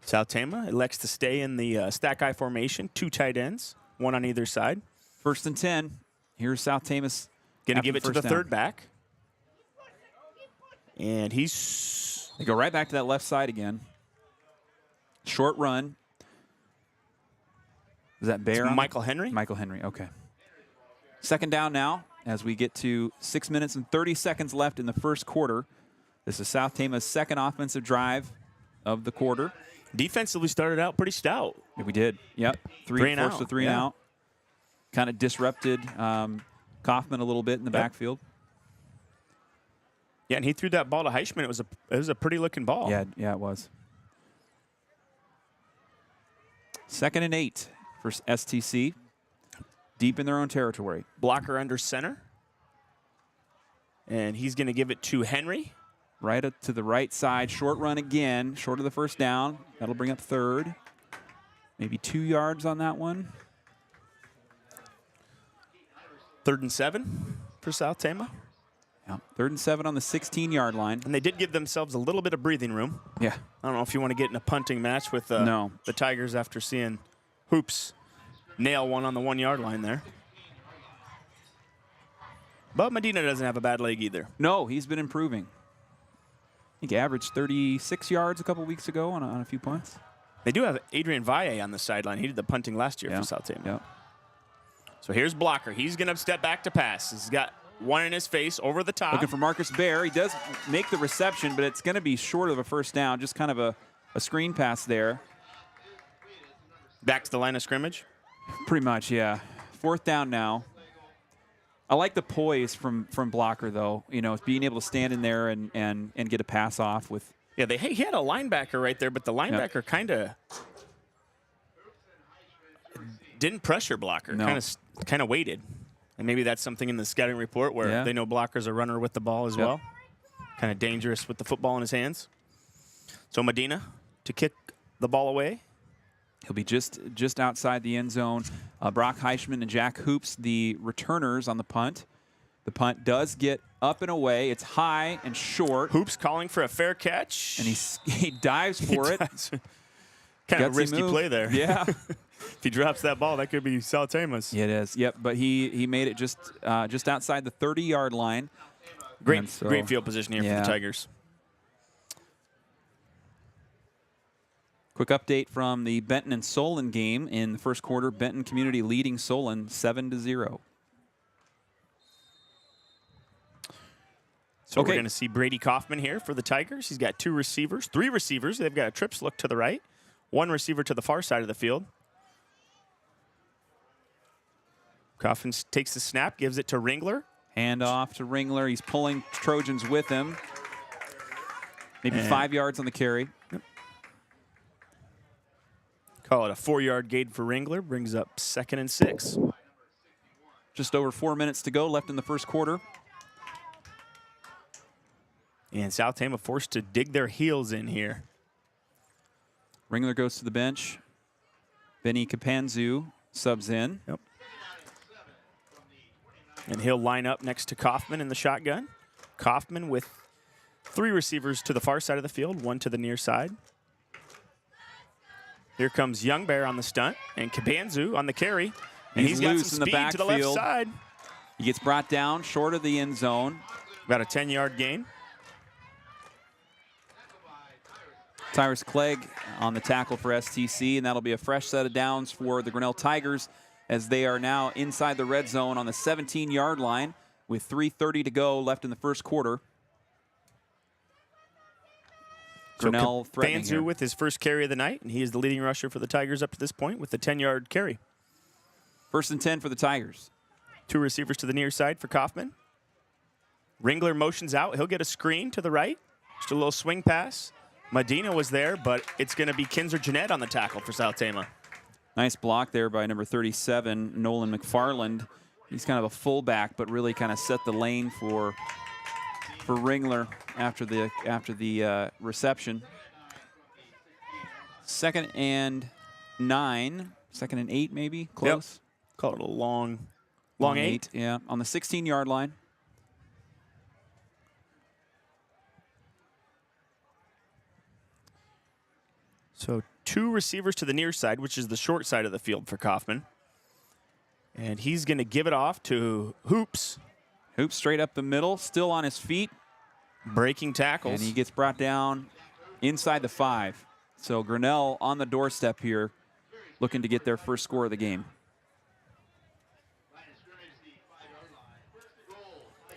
South Tama elects to stay in the stack eye formation, 2 tight ends, 1 on either side. 1st and 10. Here's South Tama's. Going to after give it to the first down. third back. And he's They go right back to that left side again. Short run. Is that Bear? Michael Henry. Michael Henry, okay. 2nd down now as we get to 6 minutes and 30 seconds left in the first quarter. This is South Tama's second offensive drive of the quarter. Defensively started out pretty stout. Yeah, we did. Yep. Three and forced out. a 3 and Yeah. out. Kind of disrupted Kaufman a little bit in the backfield. Yeah, and he threw that ball to Heischman. It was a pretty looking ball. Yeah, it was. 2nd and 8 for STC. Deep in their own territory. Blocker under center. And he's going to give it to Henry. Right up to the right side. Short run again. Short of the first down. That'll bring up 3rd. Maybe 2 yards on that one. 3rd and 7 for South Tama. Yeah. 3rd and 7 on the 16-yard line. And they did give themselves a little bit of breathing room. Yeah. I don't know if you want to get in a punting match with No. the Tigers after seeing Hoops nail one on the 1-yard line there. But Medina doesn't have a bad leg either. No, he's been improving. I think he averaged 36 yards a couple weeks ago on a few punts. They do have Adrian Valle on the sideline. He did the punting last year for South Tama. Yeah. So here's Blocker. He's going to step back to pass. He's got one in his face over the top. Looking for Marcus Bear. He does make the reception, but it's going to be short of a first down. Just kind of a screen pass there. Back to the line of scrimmage. Pretty much, yeah. 4th down now. I like the poise from Blocker, though. You know, being able to stand in there and get a pass off with. Yeah, he had a linebacker right there, but the linebacker kind of didn't pressure Blocker. No. Kind of waited. And maybe that's something in the scouting report where they know Blocker's a runner with the ball as well. Kind of dangerous with the football in his hands. So Medina to kick the ball away. He'll be just outside the end zone. Brock Heischman and Jack Hoops, the returners on the punt. The punt does get up and away. It's high and short. Hoops calling for a fair catch. And he dives for it. Kind of Gutsy risky move. play there. Yeah. If he drops that ball, that could be South Tama's. It is. Yep. But he made it just outside the 30-yard line. Great So, field position here for the Tigers. Quick update from the Benton and Solon game in the first quarter. Benton Community leading Solon 7-0. So we're going to see Brady Kaufman here for the Tigers. He's got 2 receivers, 3 receivers. They've got a trips look to the right. One receiver to the far side of the field. Coffin takes the snap, gives it to Ringler. Hand off to Ringler. He's pulling Trojans with him. Maybe 5 yards on the carry. Yep. Call it a 4-yard gain for Ringler. Brings up 2nd and 6. Just over 4 minutes to go left in the first quarter. And South Tama forced to dig their heels in here. Ringler goes to the bench. Benny Capanzu subs in. Yep. And he'll line up next to Kaufman in the shotgun. Kaufman with 3 receivers to the far side of the field, 1 to the near side. Here comes Young Bear on the stunt and Capanzu on the carry. And he's got loose some in the speed to the left backfield. side. He gets brought down short of the end zone. About a 10-yard gain. Tyrus Clegg on the tackle for STC, and that'll be a fresh set of downs for the Grinnell Tigers as they are now inside the red zone on the 17-yard line with 3:30 to go left in the first quarter. Grinnell threatening here. Capanzu with his first carry of the night, and he is the leading rusher for the Tigers up to this point with the 10-yard carry. 1st and 10 for the Tigers. 2 receivers to the near side for Kaufman. Ringler motions out. He'll get a screen to the right. Just a little swing pass. Medina was there, but it's going to be Kinzer Jeanette on the tackle for South Tama. Nice block there by number 37, Nolan McFarland. He's kind of a fullback, but really kind of set the lane for Ringler after the reception. 2nd and 9, 2nd and 8 maybe, close. Yep. Call it a long 8. Yeah, on the 16-yard line. So 2 receivers to the near side, which is the short side of the field for Kaufman. And he's going to give it off to Hoops. Hoops straight up the middle, still on his feet. Breaking tackles. And he gets brought down inside the 5. So Grinnell on the doorstep here, looking to get their first score of the game.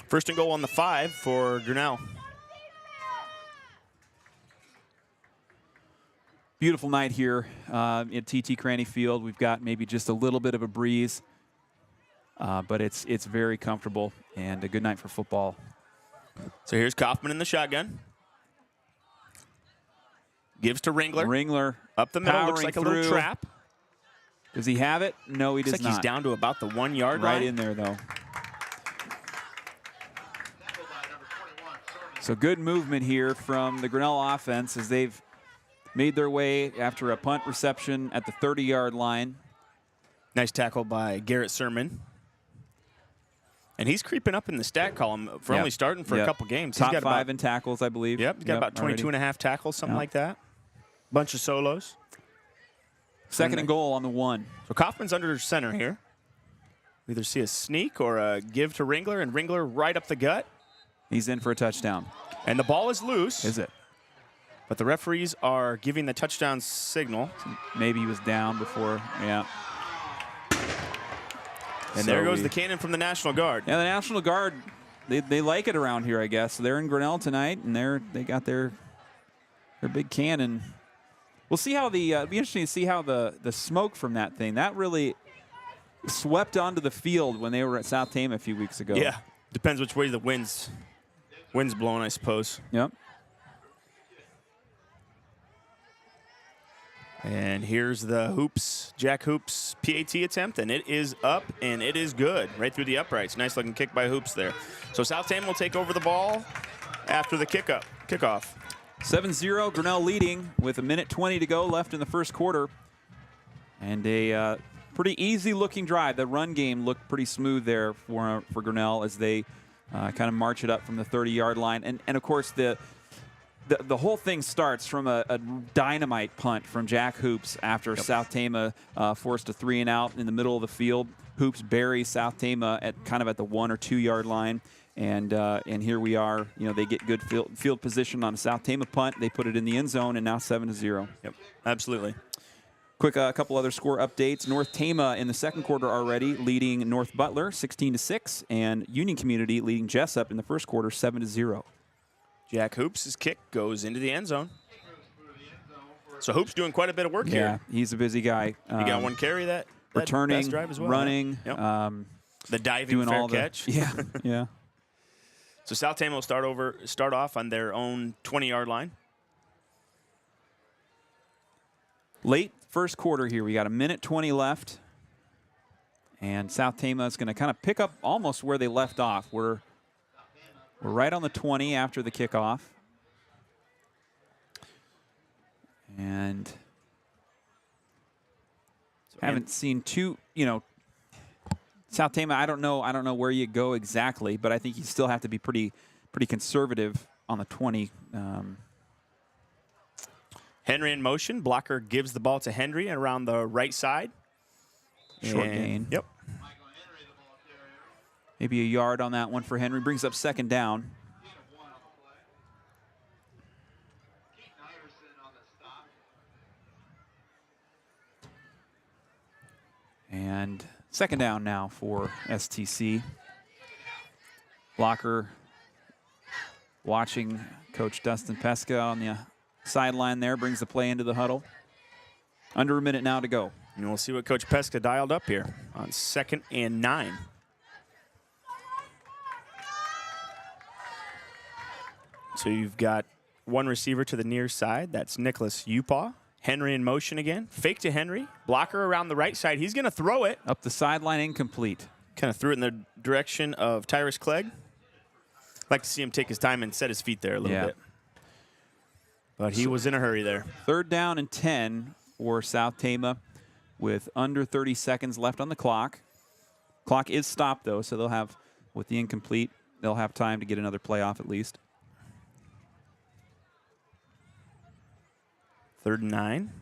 First and goal on the 5 for Grinnell. Beautiful night here at TT Cranny Field. We've got maybe just a little bit of a breeze, but it's very comfortable and a good night for football. So here's Kaufman in the shotgun. Gives to Ringler. Ringler up the middle, looks like a little trap. Does he have it? No, he does looks like not. He's down to about the 1-yard line. Right in there, though. So good movement here from the Grinnell offense as they've made their way after a punt reception at the 30-yard line. Nice tackle by Garrett Sermon. And he's creeping up in the stat column for only starting for a couple games. Top he's got 5 in tackles, I believe. Yep, he's got about 22 and a half tackles, something like that. Bunch of solos. 2nd and goal on the 1. So Kaufman's under center here. We either see a sneak or a give to Ringler, and Ringler right up the gut. He's in for a touchdown. And the ball is loose. Is it? But the referees are giving the touchdown signal. Maybe he was down before, yeah. And there goes the cannon from the National Guard. Yeah, the National Guard, they like it around here, I guess. So they're in Grinnell tonight, and they got their big cannon. We'll see how it'll be interesting to see how the smoke from that thing, that really swept onto the field when they were at South Tama a few weeks ago. Yeah, depends which way the wind's blowing, I suppose. Yep. And here's the Hoops, Jack Hoops PAT attempt, and it is up, and it is good, right through the uprights. Nice looking kick by Hoops there. So South Tama will take over the ball after the kickoff. 7-0, Grinnell leading with 1:20 to go left in the first quarter. And a pretty easy-looking drive. The run game looked pretty smooth there for Grinnell as they kind of march it up from the 30-yard line. And of course, the whole thing starts from a dynamite punt from Jack Hoops after South Tama forced a 3-and-out in the middle of the field. Hoops buries South Tama at the 1 or 2 yard line. And here we are. You know, they get good field position on a South Tama punt. They put it in the end zone, and now 7-0. Yep, absolutely. Quick, a couple other score updates. North Tama in the second quarter already leading North Butler 16-6, and Union Community leading Jessup in the first quarter 7-0. Jack Hoops' kick goes into the end zone. So Hoop's doing quite a bit of work Yeah, here. he's a busy guy. He got one carry that returning, pass drive as well. running, Yep. The diving doing fair all catch. Yeah, yeah. So South Tama will start off on their own 20-yard line. Late first quarter here. We got 1:20 left. And South Tama is going to kind of pick up almost where they left off. We're right on the 20 after the kickoff. And haven't seen South Tama, I don't know where you go exactly, but I think you still have to be pretty conservative on the 20. Henry in motion. Blocker gives the ball to Henry around the right side. Short gain. Yep. Maybe a yard on that one for Henry. Brings up second down. And second down now for STC. Blocker watching Coach Dustin Pesca on the sideline there. Brings the play into the huddle. Under a minute now to go. And we'll see what Coach Pesca dialed up here on 2nd and 9. So you've got one receiver to the near side. That's Nicholas Upaw. Henry in motion again. Fake to Henry. Blocker around the right side. He's going to throw it. Up the sideline, incomplete. Kind of threw it in the direction of Tyrus Clegg. Like to see him take his time and set his feet there a little bit. But he was in a hurry there. 3rd down and 10 for South Tama with under 30 seconds left on the clock. Clock is stopped, though, so they'll have, with the incomplete, they'll have time to get another play off at least. 3rd and 9.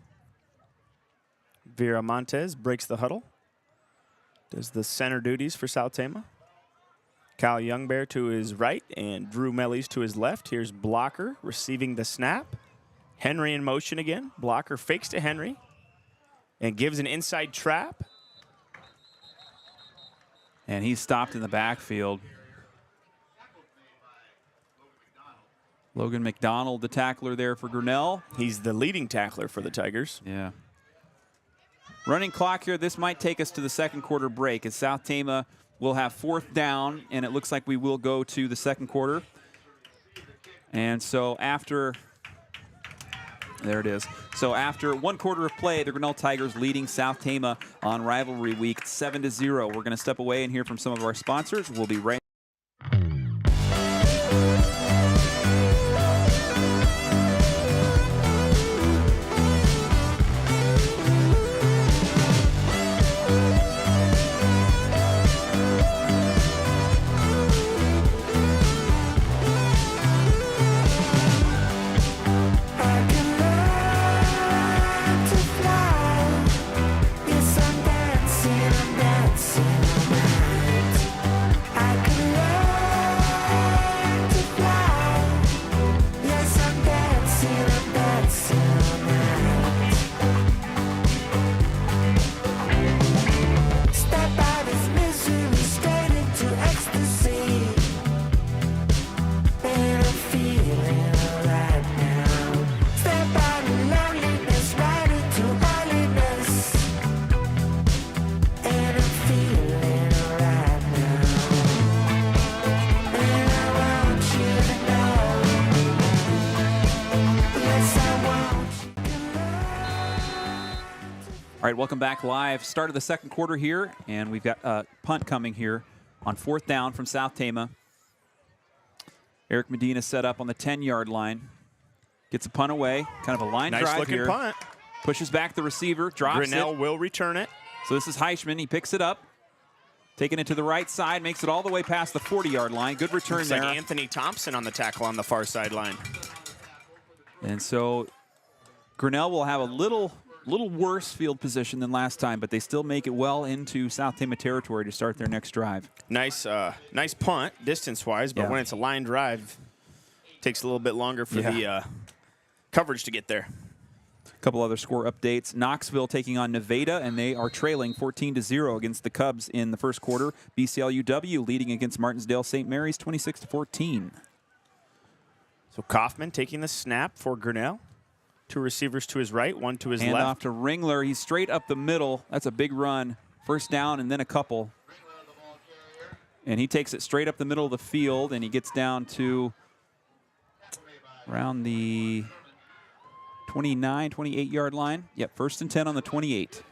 Vera Montez breaks the huddle. Does the center duties for South Tama. Kyle Youngbear to his right and Drew Mellies to his left. Here's Blocker receiving the snap. Henry in motion again. Blocker fakes to Henry and gives an inside trap. And he's stopped in the backfield. Logan McDonald, the tackler there for Grinnell. He's the leading tackler for the Tigers. Yeah. Running clock here. This might take us to the second quarter break as South Tama will have 4th down, and it looks like we will go to the second quarter. And so after, there it is. So after 1 quarter of play, the Grinnell Tigers leading South Tama on rivalry week 7-0. We're going to step away and hear from some of our sponsors. We'll be right. All right, welcome back live. Start of the second quarter here, and we've got a punt coming here on 4th down from South Tama. Eric Medina set up on the 10-yard line. Gets a punt away, kind of a line drive here. Nice-looking punt. Pushes back the receiver, drops Grinnell it. will return it. So this is Heischman. He picks it up, taking it to the right side, makes it all the way past the 40-yard line. Good return Looks there. like Anthony Thompson on the tackle on the far sideline. And so Grinnell will have a little worse field position than last time, but they still make it well into South Tama territory to start their next drive. Nice punt distance-wise, but when it's a line drive, it takes a little bit longer for the coverage to get there. A couple other score updates. Knoxville taking on Nevada, and they are trailing 14-0 against the Cubs in the first quarter. BCLUW leading against Martinsdale St. Mary's 26-14. So Kaufman taking the snap for Grinnell. 2 receivers to his right, 1 to his Hand left. off to Ringler. He's straight up the middle. That's a big run. First down and then a couple. And he takes it straight up the middle of the field, and he gets down to around the 29, 28-yard line. Yep, 1st and 10 on the 28.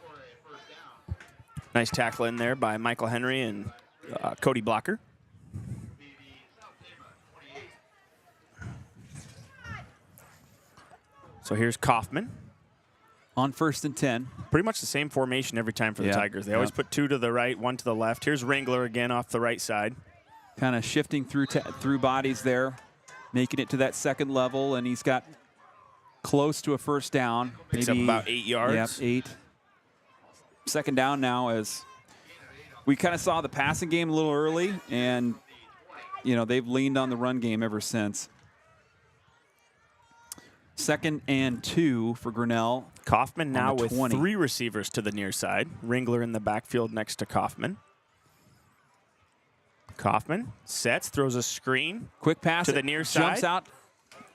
Nice tackle in there by Michael Henry and Cody Blocker. So here's Kaufman. On 1st and 10. Pretty much the same formation every time for the Tigers. They always put 2 to the right, 1 to the left. Here's Ringler again off the right side. Kind of shifting through bodies there, making it to that second level, and he's got close to a first down. Picks up about 8 yards. Yep, 8. Second down now, as we kind of saw the passing game a little early, and they've leaned on the run game ever since. 2nd and 2 for Grinnell. Kaufman now with 20. 3 receivers to the near side. Ringler in the backfield next to Kaufman. Kaufman sets, throws a screen. Quick pass to the near jumps side. Out,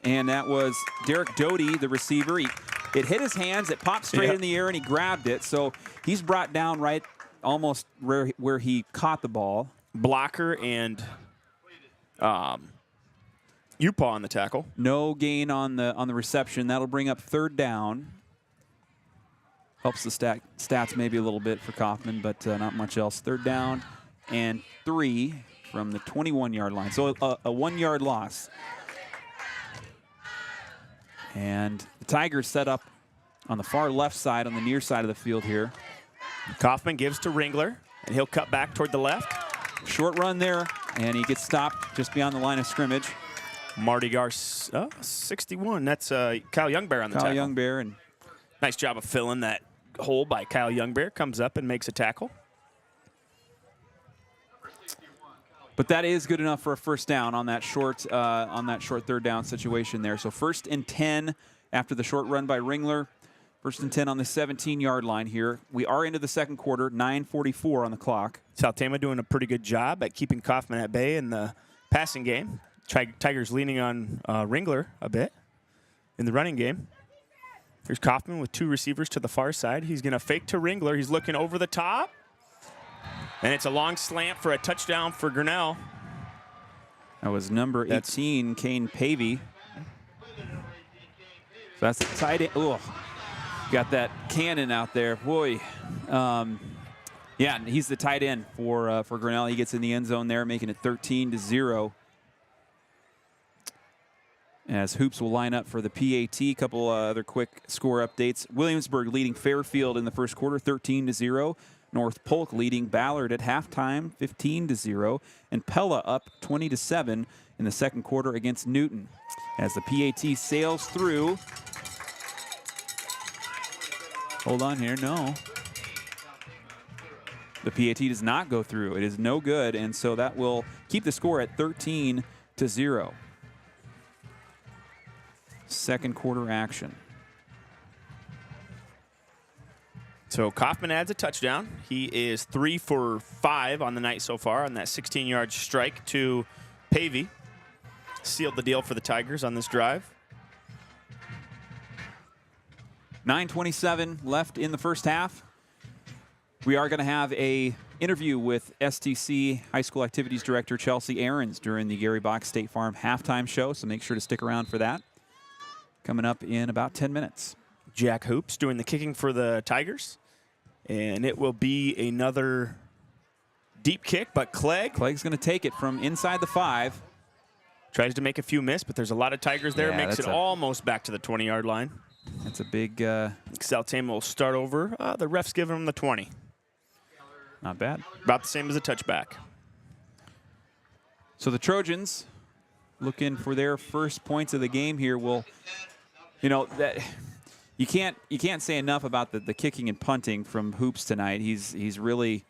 and that was Derek Doty, the receiver. It hit his hands. It popped straight in the air, and he grabbed it. So he's brought down right almost where he caught the ball. Blocker and Upaw on the tackle. No gain on the reception. That'll bring up 3rd down. Helps the stats maybe a little bit for Kaufman, but not much else. 3rd down and 3 from the 21-yard line. So a 1-yard loss. And the Tigers set up on the far left side, on the near side of the field here. Kaufman gives to Ringler, and he'll cut back toward the left. Short run there, and he gets stopped just beyond the line of scrimmage. Marty Gar, 61. That's Kyle Youngbear on the tackle. Kyle Youngbear. And nice job of filling that hole by Kyle Youngbear. Comes up and makes a tackle. but that is good enough for a first down on that short 3rd down situation there. So 1st and 10 after the short run by Ringler. 1st and 10 on the 17-yard line here. We are into the second quarter, 9:44 on the clock. South Tama doing a pretty good job at keeping Kaufman at bay in the passing game. Tigers leaning on Ringler a bit in the running game. Here's Kaufman with 2 receivers to the far side. He's going to fake to Ringler. He's looking over the top. And it's a long slant for a touchdown for Grinnell. That was number 18, Kane Pavey. So that's a tight end. Oh, got that cannon out there. Boy. Yeah, he's the tight end for Grinnell. He gets in the end zone there, making it 13-0. As Hoops will line up for the PAT. A couple other quick score updates. Williamsburg leading Fairfield in the first quarter, 13-0. North Polk leading Ballard at halftime, 15-0. And Pella up 20-7 in the second quarter against Newton. As the PAT sails through. Hold on here, no. The PAT does not go through. It is no good, and so that will keep the score at 13-0. Second quarter action. So Kaufman adds a touchdown. He is 3 for 5 on the night so far on that 16-yard strike to Pavey. Sealed the deal for the Tigers on this drive. 9:27 left in the first half. We are going to have a interview with STC High School Activities Director Chelsea Ahrens during the Gary Bock State Farm halftime show, so make sure to stick around for that. Coming up in about 10 minutes. Jack Hoops doing the kicking for the Tigers. And it will be another deep kick, but Clegg's going to take it from inside the 5. Tries to make a few miss, but there's a lot of Tigers there. Yeah, Makes it almost back to the 20-yard line. That's a big... South Tama will start over. The ref's giving him the 20. Not bad. About the same as a touchback. So the Trojans looking for their first points of the game here. Will, that you can't say enough about the kicking and punting from Hoops tonight. He's really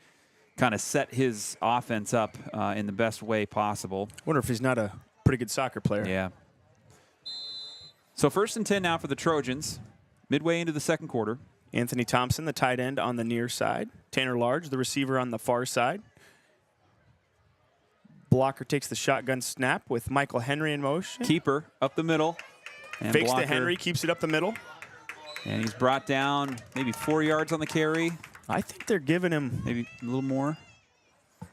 kind of set his offense up in the best way possible. Wonder if he's not a pretty good soccer player. Yeah. So 1st and 10 now for the Trojans, midway into the second quarter. Anthony Thompson, the tight end, on the near side. Tanner Large, the receiver, on the far side. Blocker takes the shotgun snap with Michael Henry in motion. Keeper up the middle. And fakes Blocker to Henry, keeps it up the middle. And he's brought down maybe 4 yards on the carry. I think they're giving him maybe a little more.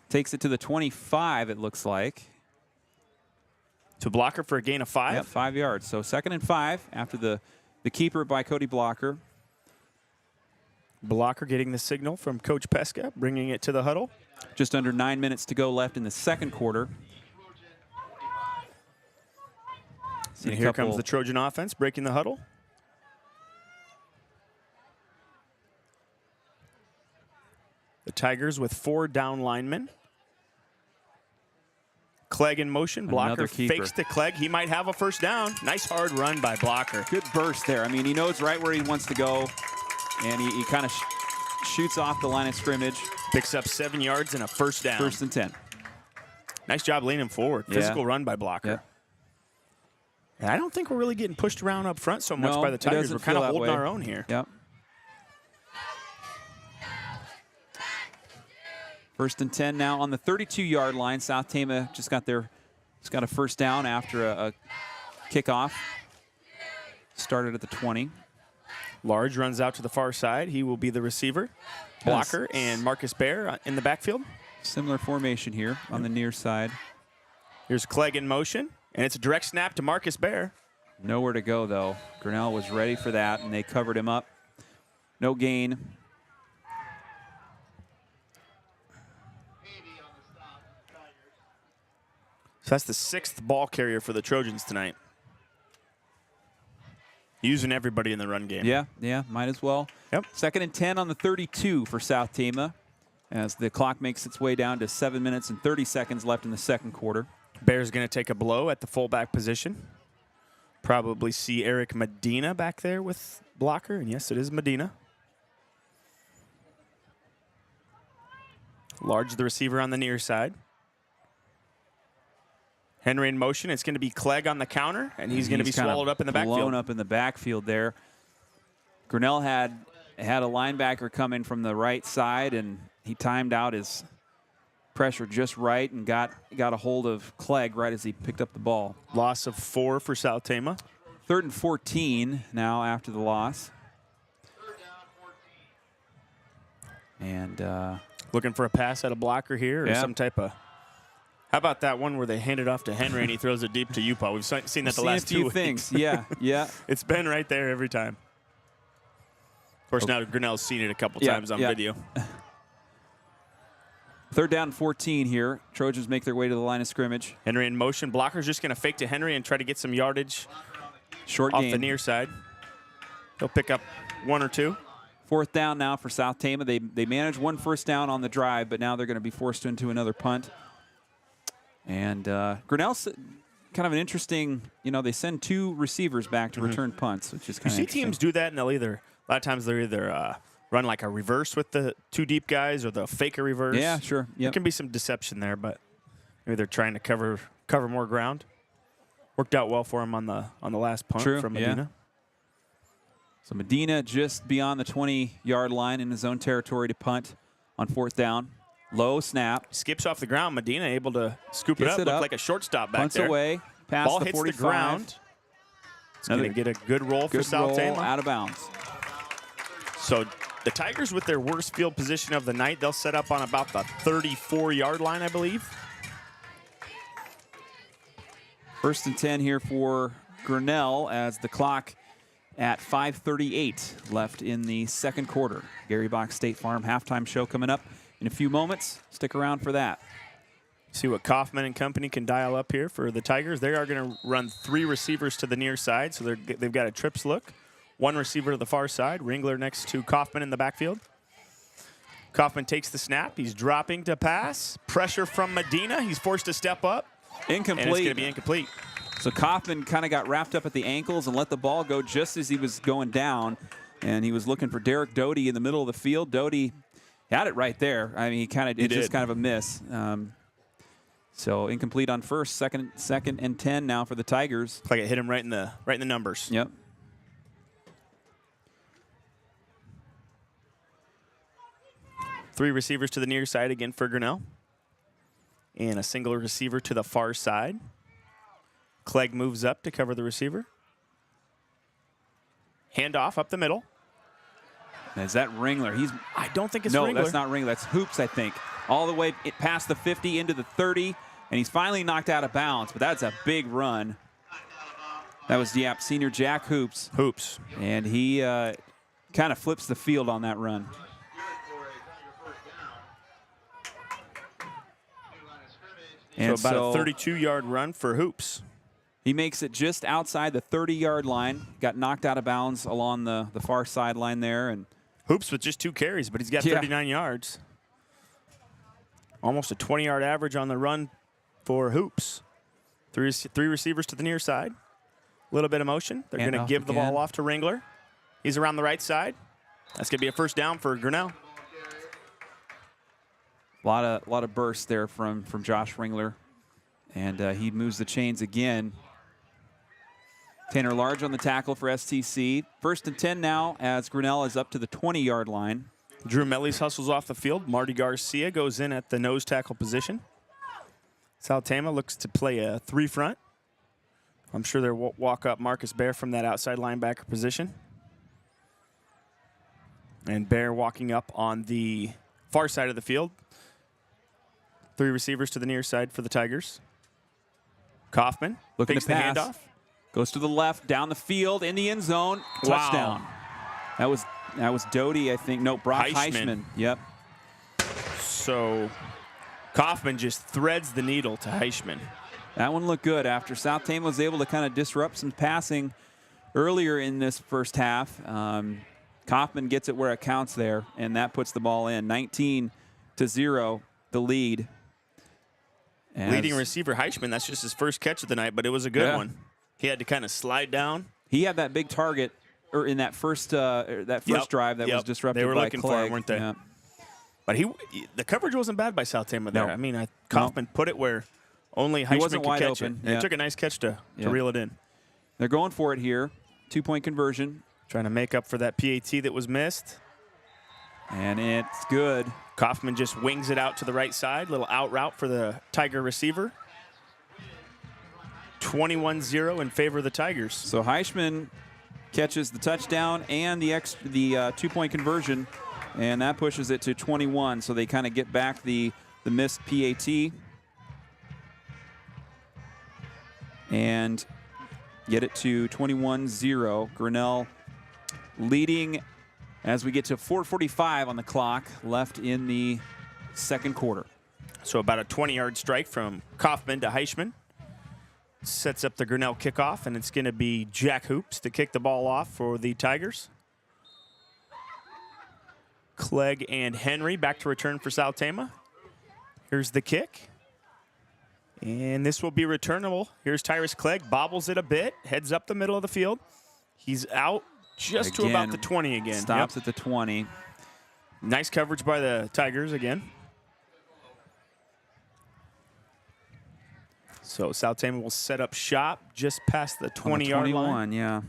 Takes it to the 25, it looks like. To Blocker for a gain of 5. Yep, 5 yards. So 2nd and 5 after the keeper by Cody Blocker. Blocker getting the signal from Coach Pesca, bringing it to the huddle. Just under 9 minutes to go left in the second quarter. And here comes the Trojan offense breaking the huddle. The Tigers with 4 down linemen. Clegg in motion. Blocker fakes to Clegg. He might have a first down. Nice hard run by Blocker. Good burst there. I mean, he knows right where he wants to go, and he kind of shoots off the line of scrimmage. Picks up 7 yards and a first down. 1st and 10. Nice job leaning forward. Physical run by Blocker. Yeah. And I don't think we're really getting pushed around up front so much by the Tigers. We're kind of holding our own here. Yep. 1st and 10 now on the 32-yard line. South Tama just got a first down after a kickoff. Started at the 20. Large runs out to the far side. He will be the receiver. Blocker and Marcus Bear in the backfield. Similar formation here on the near side. Here's Clegg in motion, and it's a direct snap to Marcus Bear. Nowhere to go, though. Grinnell was ready for that, and they covered him up. No gain. So that's the 6th ball carrier for the Trojans tonight. Using everybody in the run game. Yeah, might as well. Yep. 2nd and 10 on the 32 for South Tama as the clock makes its way down to 7 minutes and 30 seconds left in the second quarter. Bear's going to take a blow at the fullback position. Probably see Eric Medina back there with Blocker. And yes, it is Medina. Large the receiver on the near side. Henry in motion. It's going to be Clegg on the counter, and he's going to be swallowed up in the backfield. Blown up in the backfield there. Grinnell had a linebacker come in from the right side, and he timed out his pressure just right and got a hold of Clegg right as he picked up the ball. Loss of 4 for South Tama. 3rd and 14 now after the loss. And looking for a pass at a Blocker here or some type of... How about that one where they hand it off to Henry and he throws it deep to Upa? We've seen that the last 2 weeks. Things. Yeah. It's been right there every time. Of course, now Grinnell's seen it a couple times on video. 3rd down and 14 here. Trojans make their way to the line of scrimmage. Henry in motion. Blocker's just going to fake to Henry and try to get some yardage off the near side. He'll pick up 1 or 2. 4th down now for South Tama. They managed 1 first down on the drive, but now they're going to be forced into another punt. And Grinnell's kind of an interesting, they send 2 receivers back to return punts, which is kind of interesting. You see teams do that, and a lot of times they'll either run like a reverse with the 2 deep guys or they'll fake a reverse. Yeah, sure. Yep. There can be some deception there, but maybe they're trying to cover more ground. Worked out well for him on the last punt from Medina. So Medina just beyond the 20-yard line in his own territory to punt on 4th down. Low snap. Skips off the ground. Medina able to scoop it up. Looked like a shortstop back Punts there. Away. Past Ball the hits 45. the ground. It's going to get a good roll for South Tama. Out of bounds. So the Tigers with their worst field position of the night, they'll set up on about the 34-yard line, I believe. 1st and 10 here for Grinnell as the clock at 5:38 left in the second quarter. Gary Bock State Farm halftime show coming up in a few moments. Stick around for that. See what Kaufman and company can dial up here for the Tigers. They are going to run 3 receivers to the near side, so they've got a trips look. 1 receiver to the far side. Ringler next to Kaufman in the backfield. Kaufman takes the snap. He's dropping to pass. Pressure from Medina. He's forced to step up. Incomplete. And it's going to be incomplete. So Kaufman kind of got wrapped up at the ankles and let the ball go just as he was going down. And he was looking for Derek Doty in the middle of the field. Doty had it right there. I mean, it's just kind of a miss. So incomplete on first, second and 10 now for the Tigers. Looks like it hit him right in the numbers. Yep. Three receivers to the near side again for Grinnell. And a single receiver to the far side. Clegg moves up to cover the receiver. Handoff up the middle. Is that Ringler? I don't think it's no, Ringler. that's not Ringler. That's Hoops, I think. All the way past the 50 into the 30, and he's finally knocked out of bounds, but that's a big run. That was, senior Jack Hoops. Hoops. And he kind of flips the field on that run. And so about a 32-yard run for Hoops. He makes it just outside the 30-yard line. Got knocked out of bounds along the far sideline there. And Hoops with just 2 carries, but he's got 39 yards. Almost a 20-yard average on the run for Hoops. Three receivers to the near side. A little bit of motion. They're going to give the ball off to Ringler. He's around the right side. That's going to be a first down for Grinnell. A lot of bursts there from Josh Ringler. And he moves the chains again. Tanner Large on the tackle for STC. 1st and 10 now as Grinnell is up to the 20-yard line. Drew Mellies hustles off the field. Marty Garcia goes in at the nose tackle position. South Tama looks to play a 3 front. I'm sure they'll walk up Marcus Bear from that outside linebacker position. And Bear walking up on the far side of the field. 3 receivers to the near side for the Tigers. Kaufman looking fakes to pass. the handoff. Goes to the left, down the field, in the end zone. Touchdown. That was Doty, I think. No, Brock Heischman. Yep. So Kaufman just threads the needle to Heischman. That one looked good after South Tama was able to kind of disrupt some passing earlier in this first half. Kaufman gets it where it counts there, and that puts the ball in. 19-0, the lead. Leading receiver Heischman, that's just his first catch of the night, but it was a good one. He had to kind of slide down. He had that big target in that first drive that was disrupted by They were looking Clegg. for him, weren't they? Yeah. But the coverage wasn't bad by South Tama there. No. I mean, Kaufman put it where only Heischman could catch it. Yeah. It took a nice catch to reel it in. They're going for it here. 2-point conversion. Trying to make up for that PAT that was missed. And it's good. Kaufman just wings it out to the right side. Little out route for the Tiger receiver. 21-0 in favor of the Tigers. So Heischman catches the touchdown and the 2-point conversion, and that pushes it to 21. So they kind of get back the missed PAT. And get it to 21-0. Grinnell leading as we get to 4:45 on the clock left in the second quarter. So about a 20-yard strike from Kaufman to Heischman. Sets up the Grinnell kickoff, and it's going to be Jack Hoops to kick the ball off for the Tigers. Clegg and Henry back to return for South Tama. Here's the kick. And this will be returnable. Here's Tyrus Clegg, bobbles it a bit, heads up the middle of the field. He's out just to about the 20 again. Stops at the 20. Nice coverage by the Tigers again. So South Tama will set up shop just past the 20-yard line. Yeah.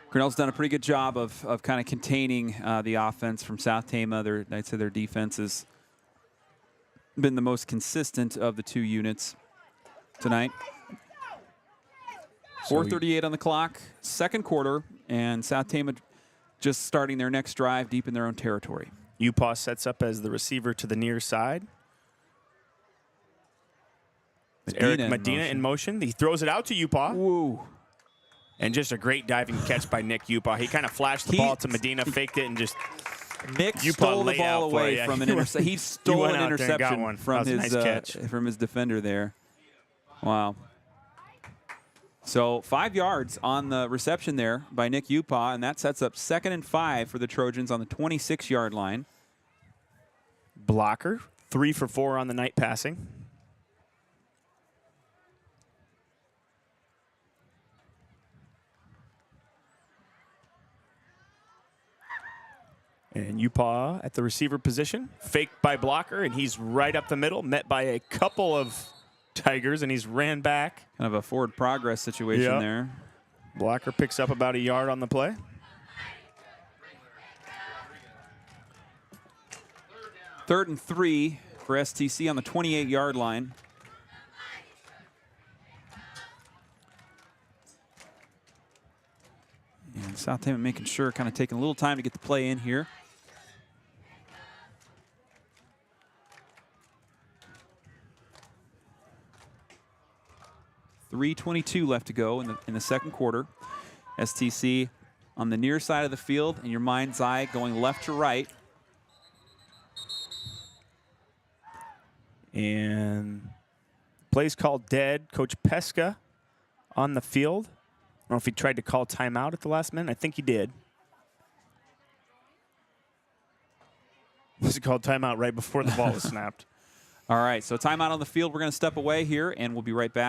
Grinnell's done a pretty good job of kind of containing the offense from South Tama. I'd say their defense has been the most consistent of the 2 units tonight. 4:38 on the clock, second quarter, and South Tama just starting their next drive deep in their own territory. Upaw sets up as the receiver to the near side. Eric Medina in motion. He throws it out to Upaw. Woo. And just a great diving catch by Nick Upaw. He kind of flashed the ball to Medina, faked it, and just Nick stole the ball away from an interception. He stole an interception from his defender there. Wow. So 5 yards on the reception there by Nick Upaw, and that sets up 2nd and 5 for the Trojans on the 26-yard line. Blocker, 3 for 4 on the night passing. And Upaw at the receiver position, faked by Blocker, and he's right up the middle, met by a couple of Tigers, and he's ran back. Kind of a forward progress situation there. Blocker picks up about a yard on the play. Third and 3 for STC on the 28-yard line. And South Tama making sure, kind of taking a little time to get the play in here. .3:22 left to go in the second quarter. STC on the near side of the field, in your mind's eye, going left to right. And play's called dead. Coach Pesca on the field. I don't know if he tried to call timeout at the last minute. I think he did. Was it called timeout right before the ball was snapped? All right, so timeout on the field. We're going to step away here, and we'll be right back.